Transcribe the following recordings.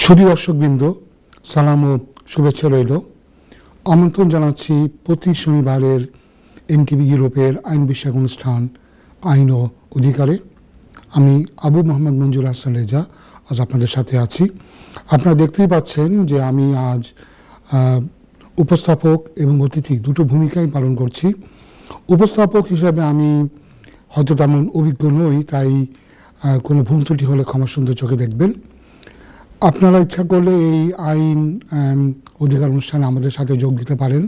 সুধী দর্শকবৃন্দ, সালাম ও শুভেচ্ছা রইল। আমন্ত্রণ জানাচ্ছি প্রতি শনিবারের এনটিভি ইউরোপের আইন বিষয়ক অনুষ্ঠান আইন ও অধিকারে। আমি আবু মোহাম্মদ মঞ্জুর হাসান রেজা আজ আপনাদের সাথে আছি। আপনারা দেখতেই পাচ্ছেন যে আমি আজ উপস্থাপক এবং অতিথি দুটো ভূমিকাই পালন করছি। উপস্থাপক হিসাবে আমি হয়তো তেমন অভিজ্ঞ নই, তাই কোনো ভুল ত্রুটি হলে ক্ষমা সুন্দর চোখে দেখবেন। আপনারা ইচ্ছা করলে এই আইন অধিকার অনুষ্ঠানে আমাদের সাথে যোগ দিতে পারেন।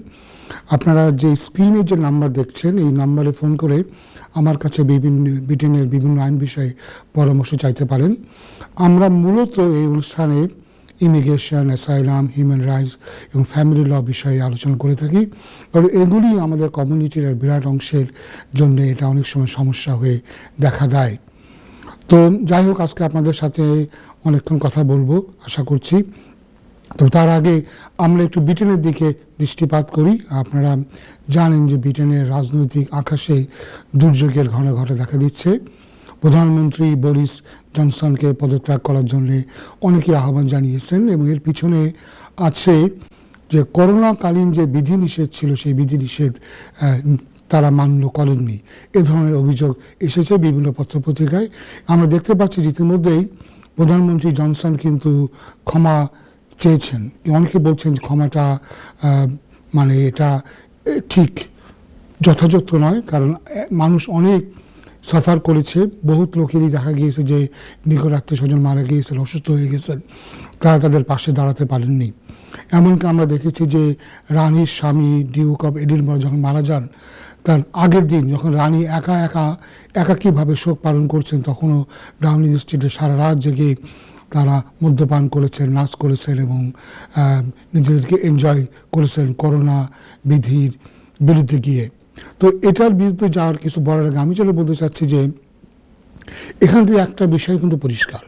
আপনারা যে স্ক্রিনে যে নাম্বার দেখছেন এই নাম্বারে ফোন করে আমার কাছে ব্রিটেনের বিভিন্ন আইন বিষয়ে পরামর্শ চাইতে পারেন। আমরা মূলত এই অনুষ্ঠানে ইমিগ্রেশন, অ্যাসাইলাম, হিউম্যান রাইটস এবং ফ্যামিলি ল বিষয়ে আলোচনা করে থাকি। কারণ এগুলি আমাদের কমিউনিটির বিরাট অংশের জন্য এটা অনেক সময় সমস্যা হয়ে দেখা দেয়। তো যাই হোক, আজকে আপনাদের সাথে অনেকক্ষণ কথা বলবো আশা করছি। তো তার আগে আমরা একটু ব্রিটেনের দিকে দৃষ্টিপাত করি। আপনারা জানেন যে ব্রিটেনের রাজনৈতিক আকাশে দুর্যোগের ঘন ঘটা দেখা দিচ্ছে। প্রধানমন্ত্রী বরিস জনসনকে পদত্যাগ করার জন্য অনেকে আহ্বান জানিয়েছেন এবং এর পিছনে আছে যে করোনাকালীন যে বিধিনিষেধ ছিল সেই বিধিনিষেধ তারা মান্য করেননি, এ ধরনের অভিযোগ এসেছে বিভিন্ন পত্রপত্রিকায়। আমরা দেখতে পাচ্ছি যে ইতিমধ্যেই প্রধানমন্ত্রী জনসন কিন্তু ক্ষমা চেয়েছেন। অনেকে বলছেন যে ক্ষমাটা মানে এটা ঠিক যথাযথ নয়, কারণ মানুষ অনেক সাফার করেছে। বহুত লোকেরই দেখা গিয়েছে যে নিকট আত্মীয় স্বজন মারা গিয়েছেন, অসুস্থ হয়ে গেছেন, তারা তাদের পাশে দাঁড়াতে পারেননি। এমনকি আমরা দেখেছি যে রানীর স্বামী ডিউক অফ এডিনবরা যখন মারা যান, তার আগের দিন যখন রানী একাকীভাবে শোক পালন করছেন, তখনও ডাউনিং স্ট্রিটে সারা রাত জেগে তারা মদ্যপান করেছেন, নাচ করেছেন এবং নিজেদেরকে এনজয় করেছেন করোনা বিধির বিরুদ্ধে গিয়ে। তো এটার বিরুদ্ধে যাওয়ার কিছু বলার আগে আমি চলে বলতে চাচ্ছি যে এখান থেকে একটা বিষয় কিন্তু পরিষ্কার,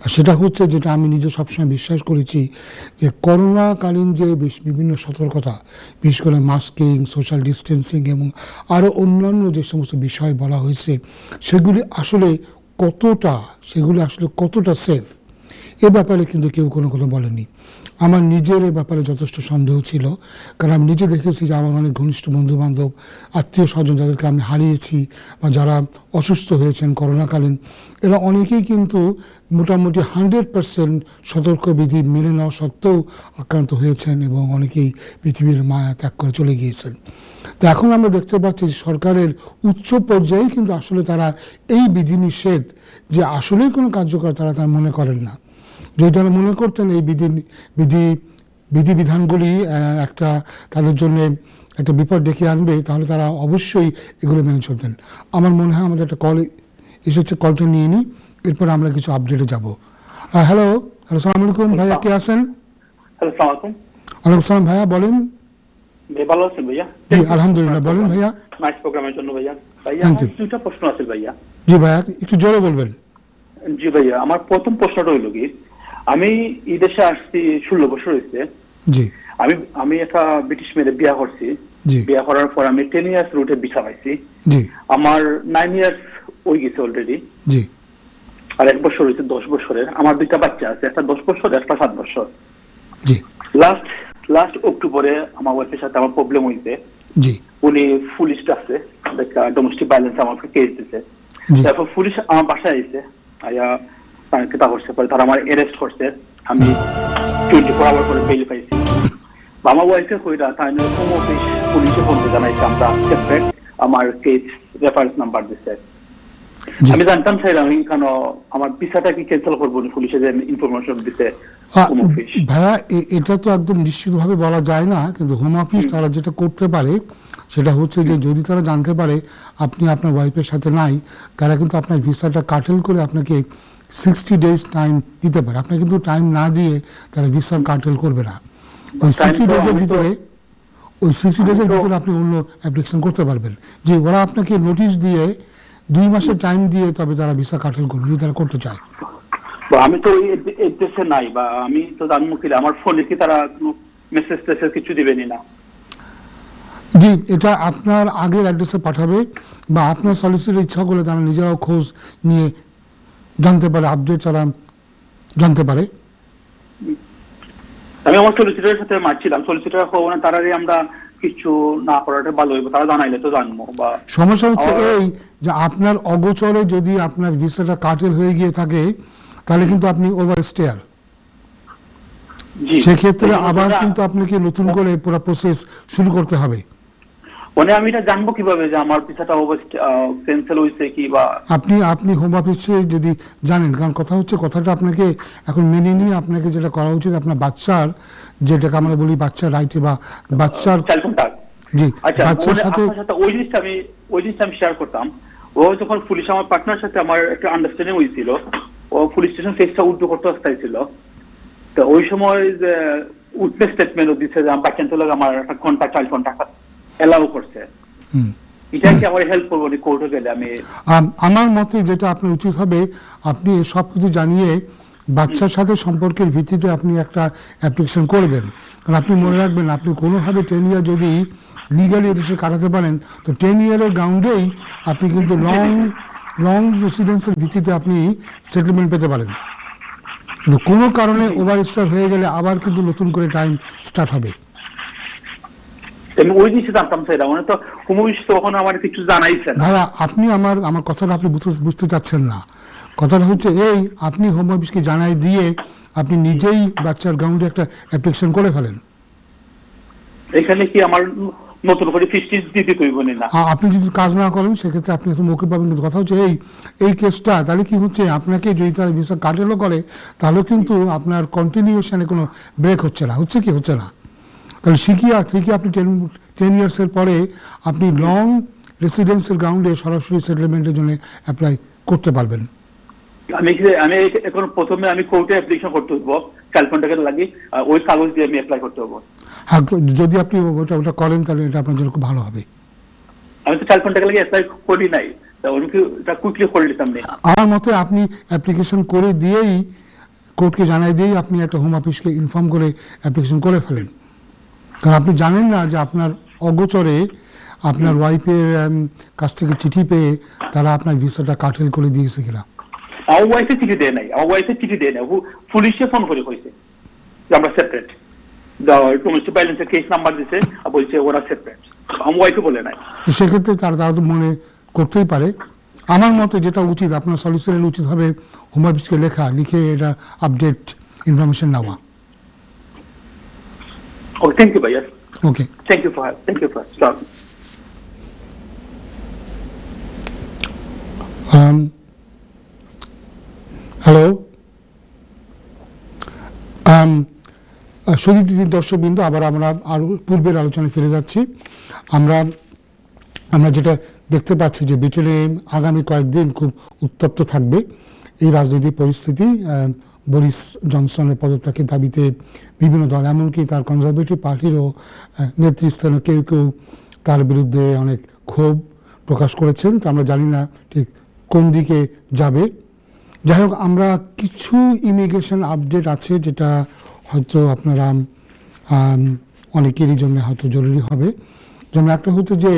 আর সেটা হচ্ছে যেটা আমি নিজে সবসময় বিশ্বাস করেছি, যে করোনাকালীন যে বিভিন্ন সতর্কতা, বিশেষ করে মাস্কিং, সোশ্যাল ডিস্টেন্সিং এবং আরও অন্যান্য যে সমস্ত বিষয় বলা হয়েছে সেগুলি আসলে কতটা সেফ, এ ব্যাপারে কিন্তু কেউ কোনো কথা বলেনি। আমার নিজের এ ব্যাপারে যথেষ্ট সন্দেহ ছিল, কারণ আমি নিজে দেখেছি যে আমার অনেক ঘনিষ্ঠ বন্ধুবান্ধব, আত্মীয় স্বজন যাদেরকে আমি হারিয়েছি বা যারা অসুস্থ হয়েছেন করোনাকালীন, এরা অনেকেই কিন্তু মোটামুটি 100% সতর্কবিধি মেনে নেওয়া সত্ত্বেও আক্রান্ত হয়েছেন এবং অনেকেই পৃথিবীর মায়া ত্যাগ করে চলে গিয়েছেন। তো এখন আমরা দেখতে পাচ্ছি যে সরকারের উচ্চ পর্যায়ে কিন্তু আসলে তারা এই বিধিনিষেধ যে আসলেই কোনো কার্যকর তারা মনে করেন না। যদি তারা মনে করতেন এই বিধিবিধানগুলি একটা তাদের জন্য একটা বিপদ ডেকে আনবে, তাহলে তারা অবশ্যই এগুলো মেনে চলতেন। আমার মনে হয় আমাদের একটা কল এসেছে, কলটা নিয়ে নিই, এরপর আমরা কিছু আপডেটে যাব। হ্যালো সালাম আলাইকুম ভাইয়া, কে আছেন? হ্যালো, সালাম আলাইকুম। ওয়ালাইকুম সালাম ভাইয়া, বলেন। ভালো আছেন ভাইয়া? জি আলহামদুলিল্লাহ, বলেন ভাইয়া। নাইস প্রোগ্রামের জন্য ভাইয়া। আমার দুইটা প্রশ্ন আছে ভাইয়া। জি ভাইয়া, একটু জোরে বলবেন। জি ভাইয়া, আমার প্রথম প্রশ্নটা হইল কি, আমি এই দেশে আসছি 16 বছর হয়েছে। জি। আমি একটা ব্রিটিশ মেয়েদের বিয়া করছি। বিয়া করার পর আমি 10 ইয়ার্স রুটে ভিসা পাইছি। জি। আমার 9 ইয়ার্স হয়ে গেছে অলরেডি। জি। আর 1 বছর হয়েছে 10 বছরের। আমার দুইটা বাচ্চা আছে, একটা 10 বছর, একটা 7 বছর। জি। লাস্ট অক্টোবরে আমার ওয়াইফের সাথে আমার প্রবলেম হয়েছে। জি। উনি পুলিশ আছে, ডোমেস্টিক ভায়োলেন্স আমাকে কেস দিছে। তারপর পুলিশ আমার বাসায় আইছে, আয়া তারা আমার অ্যারেস্ট করছে। আমি 24 আওয়ার পরে বেল পাইছি। আমার ওয়াইফে কইরা তাই হোম অফিস পুলিশে ফোন দিয়ে জানাইছে আমরা সেপারেট, আমার কেস রেফারেন্স নাম্বার দিছে। আমি জানতাম চাইলাম কেন আমার ভিসাটা কি ক্যান্সেল করবো, পুলিশে যে ইনফরমেশন দিতে হোম অফিস। ভাইয়া এটা তো একদম নিশ্চিতভাবে বলা যায় না, কিন্তু হোম অফিস তারা যেটা করতে পারে সেটা হচ্ছে যে যদি তারা জানতে পারে আপনি আপনার ওয়াইফের সাথে নাই, তারা কিন্তু আপনার ভিসাটা কাটেল করে আপনাকে 60 ডেজ টাইম দিতে পারে। আপনার কিন্তু টাইম না দিয়ে তারা ভিসার কাটেল করবে না। ওই 60 ডেজের ভিতরে আপনি অন্য অ্যাপ্লিকেশন করতে পারবেন। যে ওরা আপনাকে নোটিশ দিয়ে 2 মাসের টাইম দিয়ে তবে তারা ভিসা কাটেল করবে যদি তারা করতে চায়। আমি তো এই দেশে নাই, বা আমি তো জানবো কি আমার ফোনে কি তারা কোনো মেসেজ টেসেজ কিছু দিবেনি না? জি, এটা আপনার আগের অ্যাড্রেসে পাঠাবে, বা আপনার সলিসিটর ইচ্ছা করলে তারা নিজেরাও খোঁজ নিয়ে জানতে পারে, আপডেট তারা জানতে পারে। আমি আমার সলিসিটারের সাথে মারছিলাম, সলিসিটার হবো না তারারে আমরা কিছু না করাটা ভালো হইব, তারা জানাইলে তো জানবো। বা সমস্যা হচ্ছে এই যে আপনার অগোচরে যদি আপনার ভিসাটা কাটেল হয়ে গিয়ে থাকে তাহলে কিন্তু আপনি ওভারস্টেয়ার, সেক্ষেত্রে আবার কিন্তু আপনাকে নতুন করে পুরো প্রসেস শুরু করতে হবে। মানে আমি এটা জানবো কিভাবে যে আমার ভিসাটা ক্যান্সেল হইছে কি? বা আপনি হোম অফিসে যদি জানেন, কারণ কথা হচ্ছে কথাটা আপনাকে এখন মেনে নিয়ে আপনাকে যেটা করা উচিত, আপনার বাচ্চার যেটাকে আমরা বলি বাচ্চার রাইটে বা বাচ্চার জি বাচ্চার সাথে ওই জিনিসটা আমি শেয়ার করতাম। ও যখন পুলিশ আমার পার্টনার সাথে আমার একটা আন্ডারস্ট্যান্ডিং হয়েছিল, ও পুলিশ স্টেশন কেসটা উল্টো করতে আসতেছিল, তো ওই সময় যে উইটনেস স্টেটমেন্ট দিচ্ছে যে আমার ক্যান্সেল হলে আমার 1 ঘন্টা 4 ঘন্টা এলাও করছে। এটা কি আমার হেল্প করবো কোর্টে গেলে? আমি আমার মতে যেটা আপনার উচিত হবে, আপনি সবকিছু জানিয়ে বাচ্চার সাথে সম্পর্কের ভিত্তিতে আপনি একটা অ্যাপ্লিকেশন করে দেন। কারণ আপনি মনে রাখবেন, আপনি কোনোভাবে 10 ইয়ার যদি লিগালি এদেশে কাটাতে পারেন তো 10 ইয়ারের গ্রাউন্ডেই আপনি কিন্তু লং রেসিডেন্সের ভিত্তিতে আপনি সেটেলমেন্ট পেতে পারেন। কিন্তু কোনো কারণে ওভার স্টার হয়ে গেলে আবার কিন্তু নতুন করে টাইম স্টার্ট হবে। ওই জিনিসটা জানতাম স্যার, মানে তো হুমুইশ তখন আমার কিছু জানাইছেন ভাইয়া। আপনি আমার কথাটা আপনি বুঝতে চাচ্ছেন না। কথাটা হচ্ছে এই, আপনি হোম অফিসকে জানাই দিয়ে আপনি নিজেই বাচ্চার গ্রাউন্ডে একটা অ্যাপ্লিকেশন করে ফেলেন। এখানে কি আমার নতুন করে ফিস দিতে কইব না? আপনি যদি কাজ না করেন সেক্ষেত্রে আপনি এত মৌকে পাবেন। কিন্তু কথা হচ্ছে এই কেসটা তাহলে কি হচ্ছে, আপনাকে যদি তারা ভিসা কাটেলও করে তাহলে কিন্তু আপনার কন্টিনিউশনে কোনো ব্রেক হচ্ছে না, হচ্ছে কি হচ্ছে না। তাহলে ঠিকই আপনি 10 ইয়ার্সের পরে আপনি লং রেসিডেন্সের গ্রাউন্ডে সরাসরি সেটেলমেন্টের জন্য অ্যাপ্লাই করতে পারবেন। আমি এখন প্রথমে আমি কোর্টে অ্যাপ্লিকেশন করতে হবো, ক্যালকুলেটর টাকা লাগে, ওই কাগজ দিয়ে আমি অ্যাপ্লাই করতে হবো। হ্যাঁ, যদি আপনি ওটা করেন তাহলে এটা আপনার জন্য খুব ভালো হবে। আমি তো ক্যালকুলেটর টাকা লাগে অ্যাপ্লাই করি নাই, তা উনি কি এটা কুইকলি করে দিতাম না? আমার মতে আপনি অ্যাপ্লিকেশন করে দিয়েই কোর্টকে জানাই দিয়েই আপনি একটা হোম অফিসকে ইনফর্ম করে অ্যাপ্লিকেশন করে ফেলেন। কারণ আপনি জানেন না যে আপনার অগোচরে আপনার ওয়াইফের কাছ থেকে চিঠি পেয়ে তারা আপনার ভিসাটা কাটেল করে দিয়েছে কিনা। আমার ওয়াইফে চিঠি দেয় নাই, পুলিশে ফোন করে কইছে যে আমরা সেপারেট, ডোমেস্টিক ভায়োলেন্সের কেস নাম্বার দিছে আর বলছে ওরা সেপারেট, আমার ওয়াইফে বলে নাই। সেক্ষেত্রে তারা তো মনে করতেই পারে। আমার মতে যেটা উচিত, আপনার সলিসিটরের উচিত হবে হোম অফিসকে লিখে এটা আপডেট ইনফরমেশন নেওয়া। Okay, thank you, Bhaiya. Okay. Thank you for starting. Hello, সুধী দর্শকবৃন্দ, আবার আমরা আরো পূর্বের আলোচনায় ফিরে যাচ্ছি। আমরা যেটা দেখতে পাচ্ছি যে ব্রিটেনে আগামী কয়েকদিন খুব উত্তপ্ত থাকবে এই রাজনৈতিক পরিস্থিতি। বরিস জনসনের পদত্যাগের দাবিতে বিভিন্ন দল, এমনকি তার কনজারভেটিভ পার্টিরও নেতৃস্থানীয় কেউ তার বিরুদ্ধে অনেক ক্ষোভ প্রকাশ করেছেন। তো আমরা জানি না ঠিক কোন দিকে যাবে। যাই হোক, আমরা কিছু ইমিগ্রেশন আপডেট আছে যেটা হয়তো আপনারা অনেকেরই জন্য হয়তো জরুরি হবে। যেমন একটা হচ্ছে যে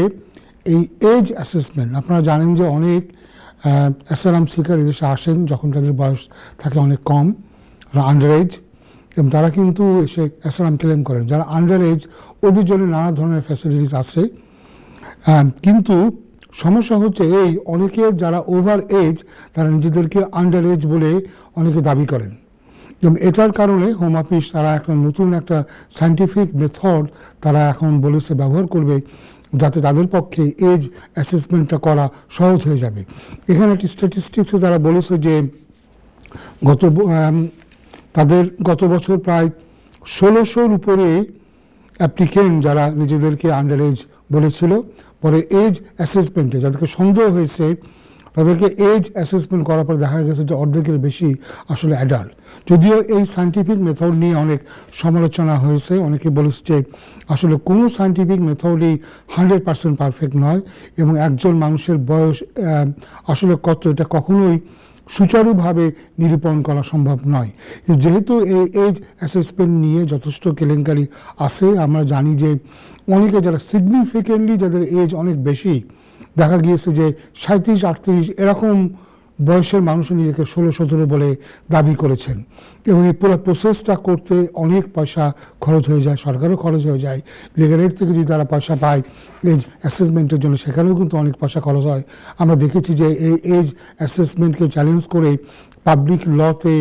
এই এজ অ্যাসেসমেন্ট, আপনারা জানেন যে অনেক অ্যাসাইলাম সিকার এদেশে আসেন যখন তাদের বয়স থাকে অনেক কম, আন্ডার এজ, এবং তারা কিন্তু এসে অ্যাসাইলাম ক্লেম করেন। যারা আন্ডার এজ ওদের জন্য নানা ধরনের ফ্যাসিলিটিস আছে, কিন্তু সমস্যা হচ্ছে এই অনেকের যারা ওভার এজ তারা নিজেদেরকে আন্ডার এজ বলে অনেকে দাবি করেন। এবং এটার কারণে হোম অফিস তারা একটা নতুন একটা সায়েন্টিফিক মেথড তারা এখন বলেছে ব্যবহার করবে, যাতে তাদের পক্ষে এজ অ্যাসেসমেন্টটা করা সহজ হয়ে যাবে। এখানে একটি স্ট্যাটিস্টিক্সে তারা বলেছে যে তাদের গত বছর প্রায় 1600-র উপরে অ্যাপ্লিকেন্ট যারা নিজেদেরকে আন্ডার এজ বলেছিল, পরে এজ অ্যাসেসমেন্টে যাদেরকে সন্দেহ হয়েছে তাদেরকে এজ অ্যাসেসমেন্ট করার পর দেখা গেছে যে অর্ধেকের বেশি আসলে অ্যাডাল্ট। যদিও এই সায়েন্টিফিক মেথড নিয়ে অনেক সমালোচনা হয়েছে, অনেকে বলেছে যে আসলে কোনো সায়েন্টিফিক মেথডই 100% পারফেক্ট নয় এবং একজন মানুষের বয়স আসলে কত এটা কখনোই সুচারুভাবে নিরূপণ করা সম্ভব নয়। যেহেতু এই এজ অ্যাসেসমেন্ট নিয়ে যথেষ্ট কেলেঙ্কারি আছে, আমরা জানি যে অনেকে যারা সিগনিফিকেন্টলি যাদের এজ অনেক বেশি, দেখা গিয়েছে যে 37-38 এরকম বয়সের মানুষও নিজেকে 16-17 বলে দাবি করেছেন এবং এই পুরো প্রসেসটা করতে অনেক পয়সা খরচ হয়ে যায়, সরকারও খরচ হয়ে যায়। লিগ্যাল এইড থেকে যদি তারা পয়সা পায় এজ অ্যাসেসমেন্টের জন্য, সেখানেও কিন্তু অনেক পয়সা খরচ হয়। আমরা দেখেছি যে এই এজ অ্যাসেসমেন্টকে চ্যালেঞ্জ করে পাবলিক লতে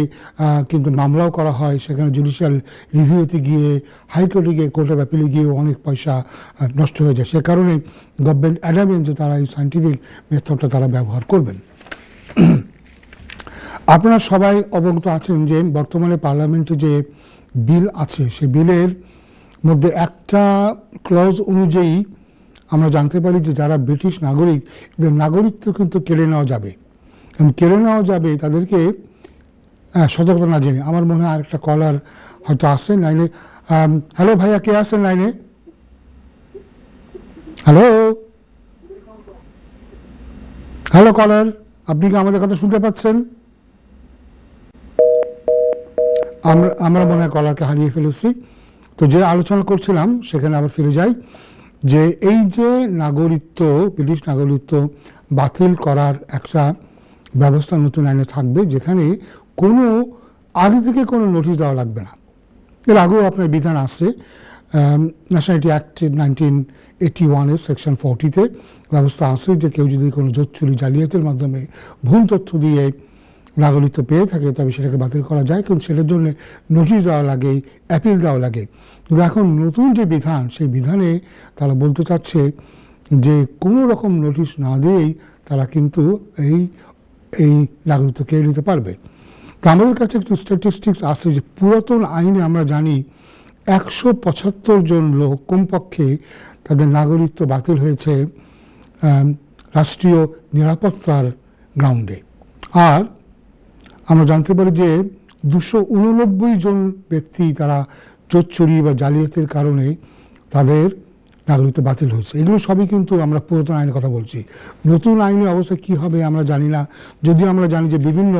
কিন্তু মামলাও করা হয়, সেখানে জুডিশিয়াল রিভিউতে গিয়ে, হাইকোর্টে গিয়ে, কোর্ট অফ অ্যাপিলে গিয়ে অনেক পয়সা নষ্ট হয়ে যায়। সে কারণে গভর্নমেন্ট অ্যাডামেন্ট যে তারা এই সায়েন্টিফিক মেথডটা তারা ব্যবহার করবেন। আপনারা সবাই অবগত আছেন যে বর্তমানে পার্লামেন্টে যে বিল আছে, সে বিলের মধ্যে একটা ক্লজ অনুযায়ী আমরা জানতে পারি যে যারা ব্রিটিশ নাগরিক, এদের নাগরিকত্ব কিন্তু কেড়ে নেওয়া যাবে। কেড়ে নেওয়া যাবে তাদেরকে সতর্কতা না জেনে। আমার মনে হয় আরেকটা কলার হয়তো আসেন লাইনে। হ্যালো ভাইয়া, কে আছেন লাইনে? হ্যালো হ্যালো কলার, আপনি কি আমাদের কথা শুনতে পাচ্ছেন? আমরা মনে হয় কলারকে হারিয়ে ফেলেছি। তো যে আলোচনা করছিলাম সেখানে আবার ফিরে যাই যে এই যে নাগরিকত্ব, ব্রিটিশ নাগরিকত্ব বাতিল করার একটা ব্যবস্থা নতুন আইনে থাকবে, যেখানে কোনো আগে থেকে কোনো নোটিশ দেওয়া লাগবে না। এর আগেও আপনার বিধান আছে, ন্যাশনালিটি অ্যাক্ট 1981 সেকশন 40-তে ব্যবস্থা আছে যে কেউ যদি কোনো জোচ্চুরি জালিয়াতির মাধ্যমে ভুল তথ্য দিয়ে নাগরিকত্ব পেয়ে থাকে তবে সেটাকে বাতিল করা যায়, কিন্তু সেটার জন্য নোটিশ দেওয়া লাগে, অ্যাপিল দেওয়া লাগে। কিন্তু এখন নতুন যে বিধান, সেই বিধানে তারা বলতে চাচ্ছে যে কোনো রকম নোটিশ না দিয়েই তারা কিন্তু এই নাগরিকত্ব কেড়ে নিতে পারবে। তো আমাদের কাছে একটু স্ট্যাটিস্টিক্স আছে যে পুরাতন আইনে আমরা জানি 175 জন লোক কমপক্ষে তাদের নাগরিকত্ব বাতিল হয়েছে রাষ্ট্রীয় নিরাপত্তার গ্রাউন্ডে। আর আমরা জানতে পারি যে 289 জন ব্যক্তি তারা চোরচুরি বা জালিয়াতির কারণে তাদের নাগরিকত্ব বাতিল হয়েছে। এগুলো সবই কিন্তু আমরা পুরাতন আইনের কথা বলছি। নতুন আইনে অবস্থা কি হবে আমরা জানি না, যদিও আমরা জানি যে বিভিন্ন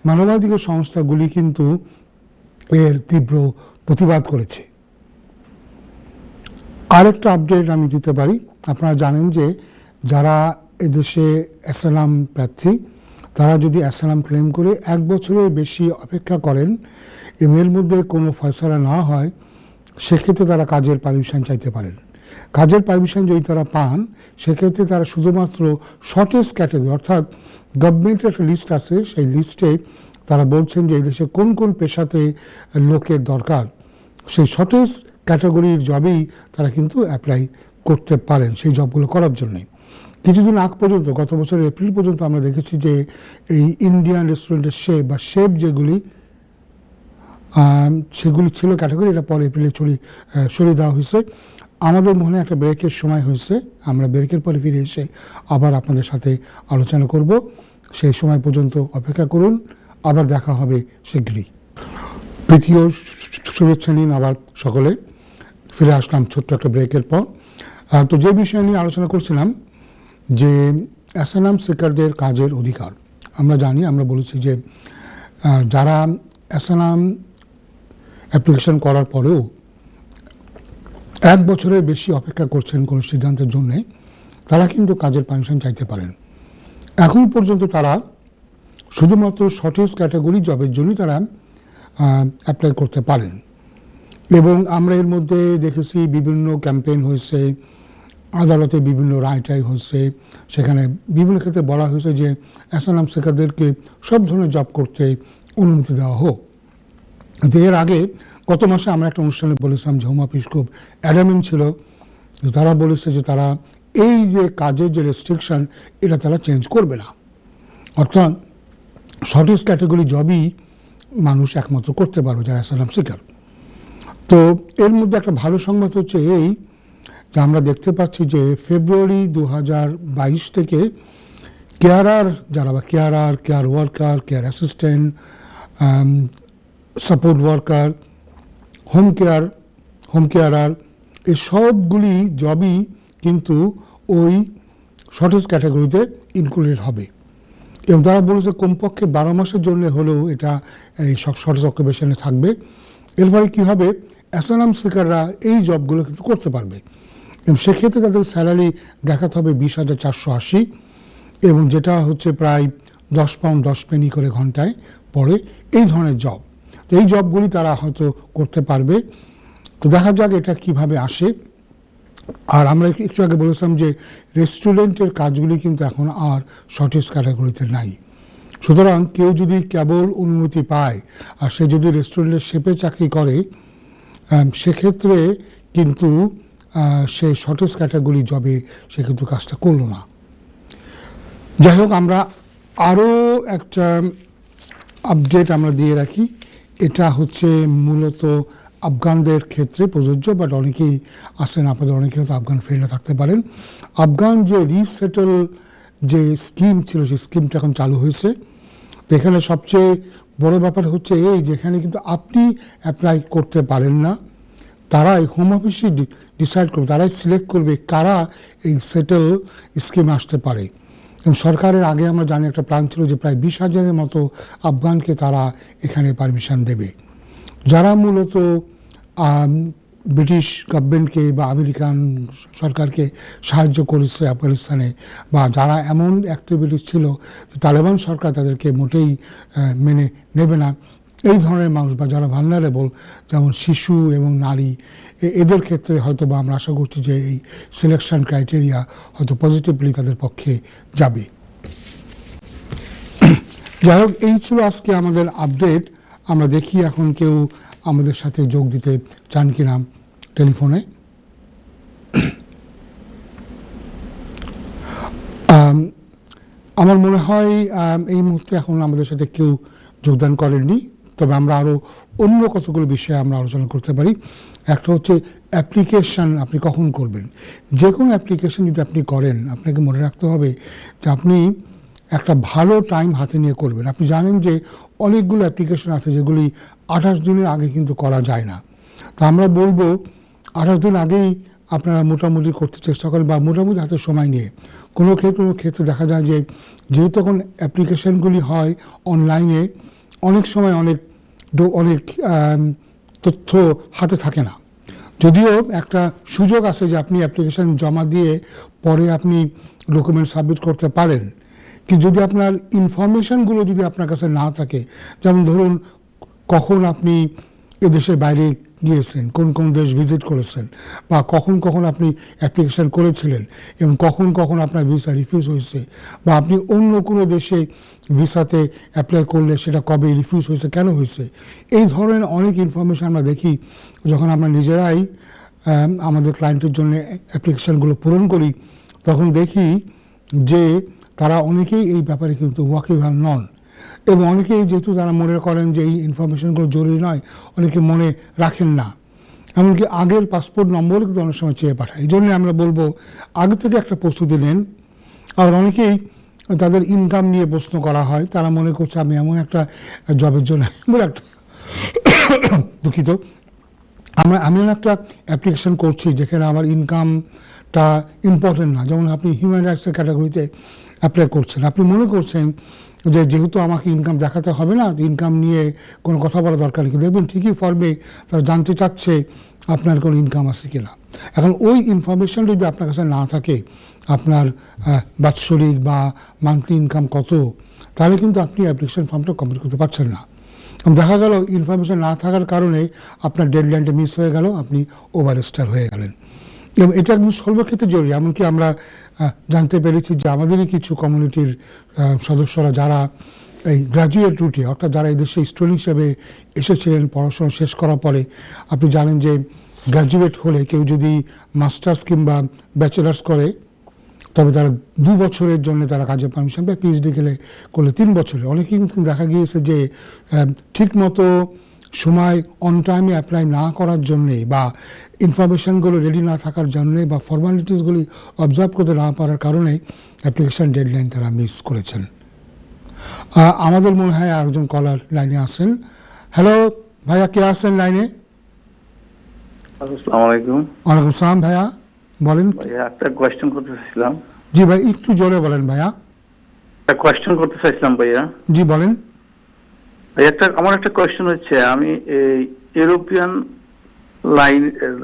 মানবাধিকার সংস্থাগুলি কিন্তু এর তীব্র প্রতিবাদ করেছে। আরেকটা আপডেট আমি দিতে পারি, আপনারা জানেন যে যারা এদেশে অ্যাসাইলাম প্রার্থী তারা যদি অ্যাসাইলাম ক্লেম করে 1 বছরের বেশি অপেক্ষা করেন এবং এর মধ্যে কোনো ফয়সালা না হয়, সেক্ষেত্রে তারা কাজের পারমিশন চাইতে পারেন। কাজের পারমিশন যদি তারা পান, সেক্ষেত্রে তারা শুধুমাত্র শর্টেস্ট ক্যাটাগরি, অর্থাৎ গভর্নমেন্টের একটা লিস্ট আছে, সেই লিস্টে তারা বলছেন যে এই দেশে কোন কোন পেশাতে লোকের দরকার, সেই শর্টেস্ট ক্যাটাগরির জবেই তারা কিন্তু অ্যাপ্লাই করতে পারেন সেই জবগুলো করার জন্যে। কিছুদিন আগ পর্যন্ত, গত বছরের এপ্রিল পর্যন্ত আমরা দেখেছি যে এই ইন্ডিয়ান রেস্টুরেন্টের শেফ বা শেফ যেগুলি সেগুলি ছিল ক্যাটাগরি, এটা পরে এপ্রিলে সরিয়ে দেওয়া হয়েছে। আমাদের মনে একটা ব্রেকের সময় হয়েছে, আমরা ব্রেকের পরে ফিরে এসে আবার আপনাদের সাথে আলোচনা করব। সেই সময় পর্যন্ত অপেক্ষা করুন, আবার দেখা হবে শীঘ্রই। প্রীতীয় শুভেচ্ছা নিন আবার সকলে। ফিরে আসলাম ছোট্ট একটা ব্রেকের পর। তো যে বিষয় নিয়ে আলোচনা করছিলাম যে অ্যাসাইলাম সিকারদের কাজের অধিকার, আমরা জানি, আমরা বলেছি যে যারা অ্যাসাইলাম অ্যাপ্লিকেশন করার পরেও 1 বছরের বেশি অপেক্ষা করছেন কোনো সিদ্ধান্তের জন্যে, তারা কিন্তু কাজের পারমিশন চাইতে পারেন। এখন পর্যন্ত তারা শুধুমাত্র শর্টেস্ট ক্যাটাগরি জবের জন্যই তারা অ্যাপ্লাই করতে পারেন। এবং আমরা এর মধ্যে দেখেছি বিভিন্ন ক্যাম্পেইন হয়েছে, আদালতে বিভিন্ন রায় হয়েছে, সেখানে বিভিন্ন ক্ষেত্রে বলা হয়েছে যে অ্যাসাইলাম সিকারদেরকে সব ধরনের জব করতে অনুমতি দেওয়া হোক। এর আগে গত মাসে আমরা একটা অনুষ্ঠানে বলেছিলাম যে হোম অফিস খুব অ্যাডামেন্ট ছিল, তারা বলেছে যে তারা এই যে কাজের যে রেস্ট্রিকশন, এটা তারা চেঞ্জ করবে না, অর্থাৎ শর্টেস্ট ক্যাটাগরি জবই মানুষ একমাত্র করতে পারবে যারা অ্যাসাইলাম সিকার। তো এর মধ্যে একটা ভালো সংবাদ হচ্ছে এই যে আমরা দেখতে পাচ্ছি যে ফেব্রুয়ারি 2022 থেকে কেয়ারার যারা, বা care worker, care assistant, support worker, home carer, এই সবগুলি জবই কিন্তু ওই শর্টেস্ট ক্যাটাগরিতে ইনক্লুডেড হবে। এবং তারা বলেছে কমপক্ষে 12 মাসের জন্য হলেও এটা এই শর্টেস্ট অকুপেশনে থাকবে। এরপরে কী হবে, অ্যাসাইলাম সিকাররা এই জবগুলো কিন্তু করতে পারবে এবং সেক্ষেত্রে তাদের স্যালারি দেখাতে হবে 20,480, এবং যেটা হচ্ছে প্রায় 10 পাউন্ড 10 পেনি করে ঘন্টায় পড়ে, এই ধরনের জব। তো এই জবগুলি তারা হয়তো করতে পারবে। তো দেখা যাক এটা কিভাবে আসে। আর আমরা একটু আগে বলেছিলাম যে রেস্টুরেন্টের কাজগুলি কিন্তু এখন আর শর্টেজ ক্যাটাগরিতে নাই। সুতরাং কেউ যদি কেবল অনুমতি পায় আর সে যদি রেস্টুরেন্টের শেফে চাকরি করে, সেক্ষেত্রে কিন্তু সে শর্টেজ ক্যাটাগরি জবে সে কিন্তু কাজটা করলো না। যাই হোক, আমরা আরও একটা আপডেট আমরা দিয়ে রাখি। এটা হচ্ছে মূলত আফগানদের ক্ষেত্রে প্রযোজ্য, বাট অনেকেই আসেন, আপনাদের অনেকে হয়তো আফগান ফ্রেন্ডরা থাকতে পারেন। আফগান যে রিসেটল যে স্কিম ছিল, সেই স্কিমটা এখন চালু হয়েছে। তো এখানে সবচেয়ে বড় ব্যাপার হচ্ছে এই, যেখানে কিন্তু আপনি অ্যাপ্লাই করতে পারেন না, তারাই হোম অফিসে ডিসাইড করবে, তারাই সিলেক্ট করবে কারা এই সেটেল স্কিমে আসতে পারে। এবং সরকারের আগে আমরা জানি একটা প্ল্যান ছিল যে প্রায় 20,000-এর মতো আফগানকে তারা এখানে পারমিশন দেবে, যারা মূলত ব্রিটিশ গভর্নমেন্টকে বা আমেরিকান সরকারকে সাহায্য করেছে আফগানিস্তানে, বা যারা এমন অ্যাক্টিভিটিস ছিল তালেবান সরকার তাদেরকে মোটেই মেনে নেবে না, এই ধরনের মানুষ বা যারা ভালনারেবল, যেমন শিশু এবং নারী, এদের ক্ষেত্রে হয়তো বা আমরা আশা করছি যে এই সিলেকশন ক্রাইটেরিয়া হয়তো পজিটিভলি তাদের পক্ষে যাবে। যাই হোক, এই ছিল আজকে আমাদের আপডেট। আমরা দেখি এখন কেউ আমাদের সাথে যোগ দিতে চান কিনা টেলিফোনে। আমার মনে হয় এই মুহূর্তে এখন আমাদের সাথে কেউ যোগদান করেননি, তবে আমরা আরও অন্য কতগুলো বিষয়ে আমরা আলোচনা করতে পারি। একটা হচ্ছে অ্যাপ্লিকেশান আপনি কখন করবেন। যে কোনো অ্যাপ্লিকেশান যদি আপনি করেন, আপনাকে মনে রাখতে হবে যে আপনি একটা ভালো টাইম হাতে নিয়ে করবেন। আপনি জানেন যে অনেকগুলো অ্যাপ্লিকেশান আছে যেগুলি 28 দিনের আগে কিন্তু করা যায় না। তা আমরা বলবো 28 দিন আগেই আপনারা মোটামুটি করতে চেষ্টা করেন, বা মোটামুটি হাতে সময় নিয়ে। কোনো ক্ষেত্রে দেখা যায় যে যেহেতু এখন অ্যাপ্লিকেশানগুলি হয় অনলাইনে, অনেক সময় অনেক তথ্য হাতে থাকে না। যদিও একটা সুযোগ আছে যে আপনি অ্যাপ্লিকেশান জমা দিয়ে পরে আপনি ডকুমেন্ট সাবমিট করতে পারেন, কিন্তু যদি আপনার ইনফরমেশানগুলো যদি আপনার কাছে না থাকে, যেমন ধরুন কখন আপনি এদেশের বাইরে গিয়েছেন, কোন কোন দেশ ভিজিট করেছেন, বা কখন আপনি অ্যাপ্লিকেশান করেছিলেন এবং কখন আপনার ভিসা রিফিউজ হয়েছে, বা আপনি অন্য কোনো দেশে ভিসাতে অ্যাপ্লাই করলে সেটা কবে রিফিউজ হয়েছে, কেন হয়েছে, এই ধরনের অনেক ইনফরমেশান আমরা দেখি যখন আমরা নিজেরাই আমাদের ক্লায়েন্টের জন্য অ্যাপ্লিকেশানগুলো পূরণ করি। তখন দেখি যে তারা অনেকেই এই ব্যাপারে কিন্তু ওয়াকিবহাল নন, এবং অনেকেই যেহেতু তারা মনে করেন যে এই ইনফরমেশনগুলো জরুরি নয়, অনেকে মনে রাখেন না। এমনকি আগের পাসপোর্ট নম্বরও কিন্তু অনেক সময় চেয়ে পাঠায়। এই জন্য আমরা বলবো আগে থেকে একটা প্রস্তুতি নেন। আর অনেকেই তাদের ইনকাম নিয়ে প্রশ্ন করা হয়, তারা মনে করছে আমি এমন একটা জবের জন্য একটা দুঃখিত আমি এমন একটা অ্যাপ্লিকেশন করছি যেখানে আমার ইনকামটা ইম্পর্টেন্ট না। যেমন আপনি হিউম্যান রাইটসের ক্যাটাগরিতে অ্যাপ্লাই করছেন, আপনি মনে করছেন যে যেহেতু আমাকে ইনকাম দেখাতে হবে না, ইনকাম নিয়ে কোনো কথা বলা দরকার নেই। দেখবেন ঠিকই ফর্মে তারা জানতে চাচ্ছে আপনার কোনো ইনকাম আছে কিনা। এখন ওই ইনফরমেশন যদি আপনার কাছে না থাকে, আপনার বাৎসরিক বা মান্থলি ইনকাম কত, তাহলে কিন্তু আপনি অ্যাপ্লিকেশন ফর্মটা কমপ্লিট করতে পারছেন না। দেখা গেল ইনফরমেশন না থাকার কারণে আপনার ডেডলাইনটা মিস হয়ে গেল, আপনি ওভারস্টার হয়ে গেলেন। এবং এটা একদম সর্বক্ষেত্রে জরুরি। এমনকি আমরা জানতে পেরেছি যে আমাদেরই কিছু কমিউনিটির সদস্যরা যারা এই গ্র্যাজুয়েট রুটে, অর্থাৎ যারা এই দেশে স্টুডেন্ট হিসেবে এসেছিলেন পড়াশোনা শেষ করার পরে, আপনি জানেন যে গ্র্যাজুয়েট হলে কেউ যদি মাস্টার্স কিংবা ব্যাচেলার্স করে তবে তারা 2 বছরের জন্য তারা কাজের পারমিশন পায়, পিএইচডি করলে 3 বছরে। অনেকেই কিন্তু দেখা গিয়েছে যে ঠিকমতো সময় অন টাইমে অ্যাপ্লাই না করার জন্যে, বা ইনফরমেশানগুলো রেডি না থাকার জন্যে, বা ফর্মালিটিসগুলি অবজার্ভ করতে না পারার কারণে অ্যাপ্লিকেশান ডেডলাইন তারা মিস করেছেন। আমাদের মনে হয় আরেকজন কলার লাইনে আছেন। হ্যালো ভাইয়া, কে আছেন লাইনে? আসসালামু আলাইকুম। ওয়ালাইকুম সালাম ভাইয়া, বলেন। ভাইয়া একটা কোয়েশ্চেন করতে চাইছিলাম। জি ভাই, একটু জোরে বলেন ভাইয়া। একটা কোয়েশ্চেন করতে চাইছিলাম ভাইয়া। জি বলেন। আমার একটা কোয়েশ্চেন হচ্ছে, আমি এই ইউরোপিয়ান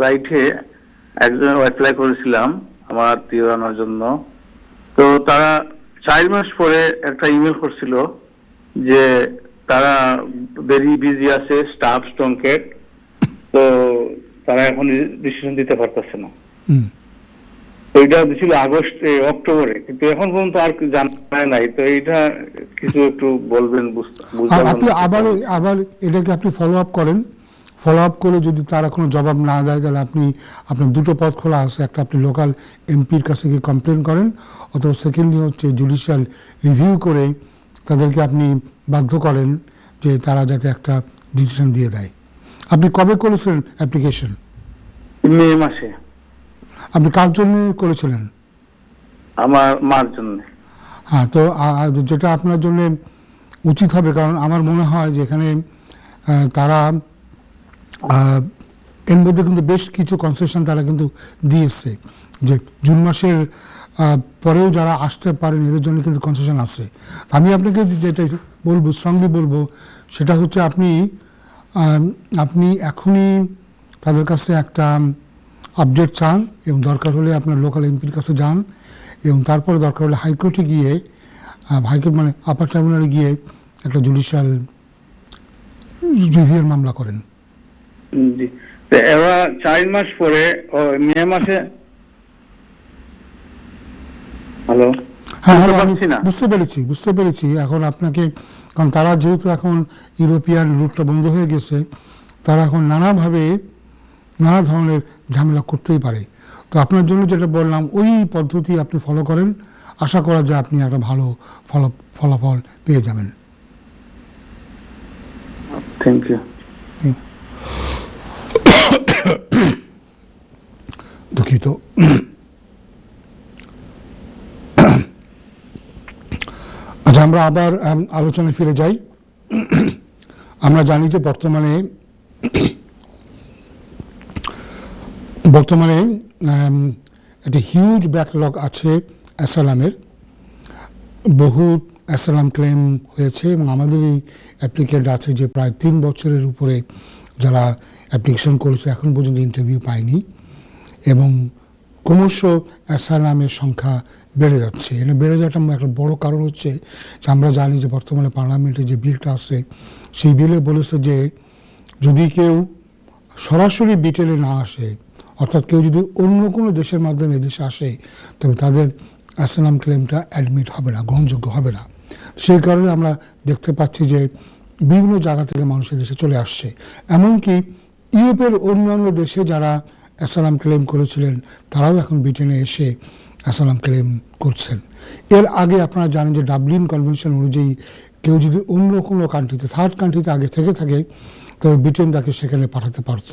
রাইটে একজন অ্যাপ্লাই করেছিলাম আমার আত্মীয় আনার জন্য। তো তারা 4 মাস পরে একটা ইমেল করছিল যে তারা ভেরি বিজি আছে, স্টাফ স্ট্রংকেট, তো তারা এখন ডিসিশন দিতে পারতেছে না। এটা ছিল অক্টোবরে, কিন্তু এখন পর্যন্ত আর জানা নাই। তো এটা কিছু একটু বলবেন। আপনি আবার এটাকে আপনি ফলো আপ করেন, ফলো আপ করে যদি তারা কোনো জবাব না দেয় তাহলে আপনি আপনার দুটো পথ খোলা আছে। একটা আপনি লোকাল এমপির কাছে গিয়ে কমপ্লেন করেন, অথবা সেকেন্ডলি হচ্ছে জুডিশিয়াল রিভিউ করে তাদেরকে আপনি বাধ্য করেন যে তারা যাতে একটা ডিসিশন দিয়ে দেয়। আপনি কবে করেছিলেন অ্যাপ্লিকেশন? মে মাসে। আপনি কার জন্য করেছিলেন? আমার মার জন্য। হ্যাঁ, তো যেটা আপনার জন্য উচিত হবে, কারণ আমার মনে হয় যে এখানে তারা এর মধ্যে কিন্তু বেশ কিছু কনসেশন তারা কিন্তু দিয়েছে, যে জুন মাসের পরেও যারা আসতে পারেন এদের জন্য কিন্তু কনসেশন আছে। আমি আপনাকে যেটা বলবো, স্ট্রংলি বলবো, সেটা হচ্ছে আপনি এখনই তাদের কাছে একটা আপডেট চান, এবং দরকার হলে আপনার লোকাল এমপির কাছে যান, এবং তারপরে দরকার হলে হাইকোর্টে গিয়ে, হাইকোর্ট মানে আপার ট্রাইব্যুনালে গিয়ে একটা জুডিশিয়াল রিভিউর মামলা করেন। এরা 4 মাস পরে মে মাসে। হ্যালো, হ্যাঁ, বুঝতে পেরেছি। এখন আপনাকে, কারণ তারা যেহেতু এখন ইউরোপিয়ান রুটটা বন্ধ হয়ে গেছে, তারা এখন নানা ধরনের ঝামেলা করতেই পারে। তো আপনার জন্য যেটা বললাম ওই পদ্ধতি আপনি ফলো করেন, আশা করা যায় আপনি একটা ভালো ফলাফল পেয়ে যাবেন। Thank you. দুঃখিত। আচ্ছা, আমরা আবার আলোচনায় ফিরে যাই। আমরা জানি যে বর্তমানে একটা হিউজ ব্যাকলগ আছে অ্যাসালামের। বহু অ্যাসালাম ক্লেম হয়েছে, এবং আমাদের এই অ্যাপ্লিকেন্ট আছে যে প্রায় 3 বছরের উপরে যারা অ্যাপ্লিকেশন করেছে এখন পর্যন্ত ইন্টারভিউ পায়নি, এবং ক্রমশ অ্যাসালামের সংখ্যা বেড়ে যাচ্ছে। এটা বেড়ে যাওয়াটা একটা বড় কারণ হচ্ছে যে আমরা জানি যে বর্তমানে পার্লামেন্টে যে বিলটা আছে সেই বিলে বলেছে যে যদি কেউ সরাসরি ব্রিটেনে না আসে, অর্থাৎ কেউ যদি অন্য কোনো দেশের মাধ্যমে এদেশে আসে, তবে তাদের অ্যাসালাম ক্লেমটা অ্যাডমিট হবে না, গ্রহণযোগ্য হবে না। সেই কারণে আমরা দেখতে পাচ্ছি যে বিভিন্ন জায়গা থেকে মানুষের দেশে চলে আসছে। এমনকি ইউরোপের অন্যান্য দেশে যারা অ্যাসালাম ক্লেম করেছিলেন তারাও এখন ব্রিটেনে এসে অ্যাসালাম ক্লেম করছেন। এর আগে আপনারা জানেন যে ডাবলিন কনভেনশন অনুযায়ী কেউ যদি অন্য কোনো কান্ট্রিতে, থার্ড কান্ট্রিতে আগে থেকে থাকে, তবে ব্রিটেন তাকে সেখানে পাঠাতে পারত।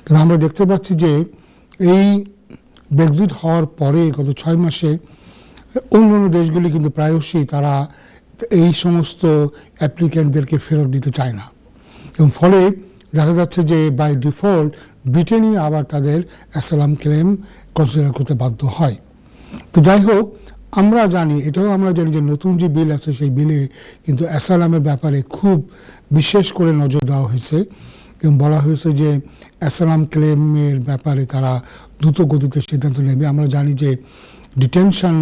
কিন্তু আমরা দেখতে পাচ্ছি যে এই ব্রেক্সিট হওয়ার পরে গত 6 মাসে অন্যান্য দেশগুলি কিন্তু প্রায়শই তারা এই সমস্ত অ্যাপ্লিক্যান্টদেরকে ফেরত দিতে চায় না, এবং ফলে দেখা যাচ্ছে যে বাই ডিফল্ট ব্রিটেনই আবার তাদের অ্যাসালাম ক্লেম কনসিডার করতে বাধ্য হয়। তো যাই হোক, আমরা জানি যে নতুন যে বিল আছে সেই বিলে কিন্তু অ্যাসালামের ব্যাপারে খুব বিশেষ করে নজর দেওয়া হয়েছে, এবং বলা হয়েছে যে অ্যাসালাম ক্লেমের ব্যাপারে তারা দ্রুত গতিতে সিদ্ধান্ত নেবে। আমরা জানি যে ডিটেনশন,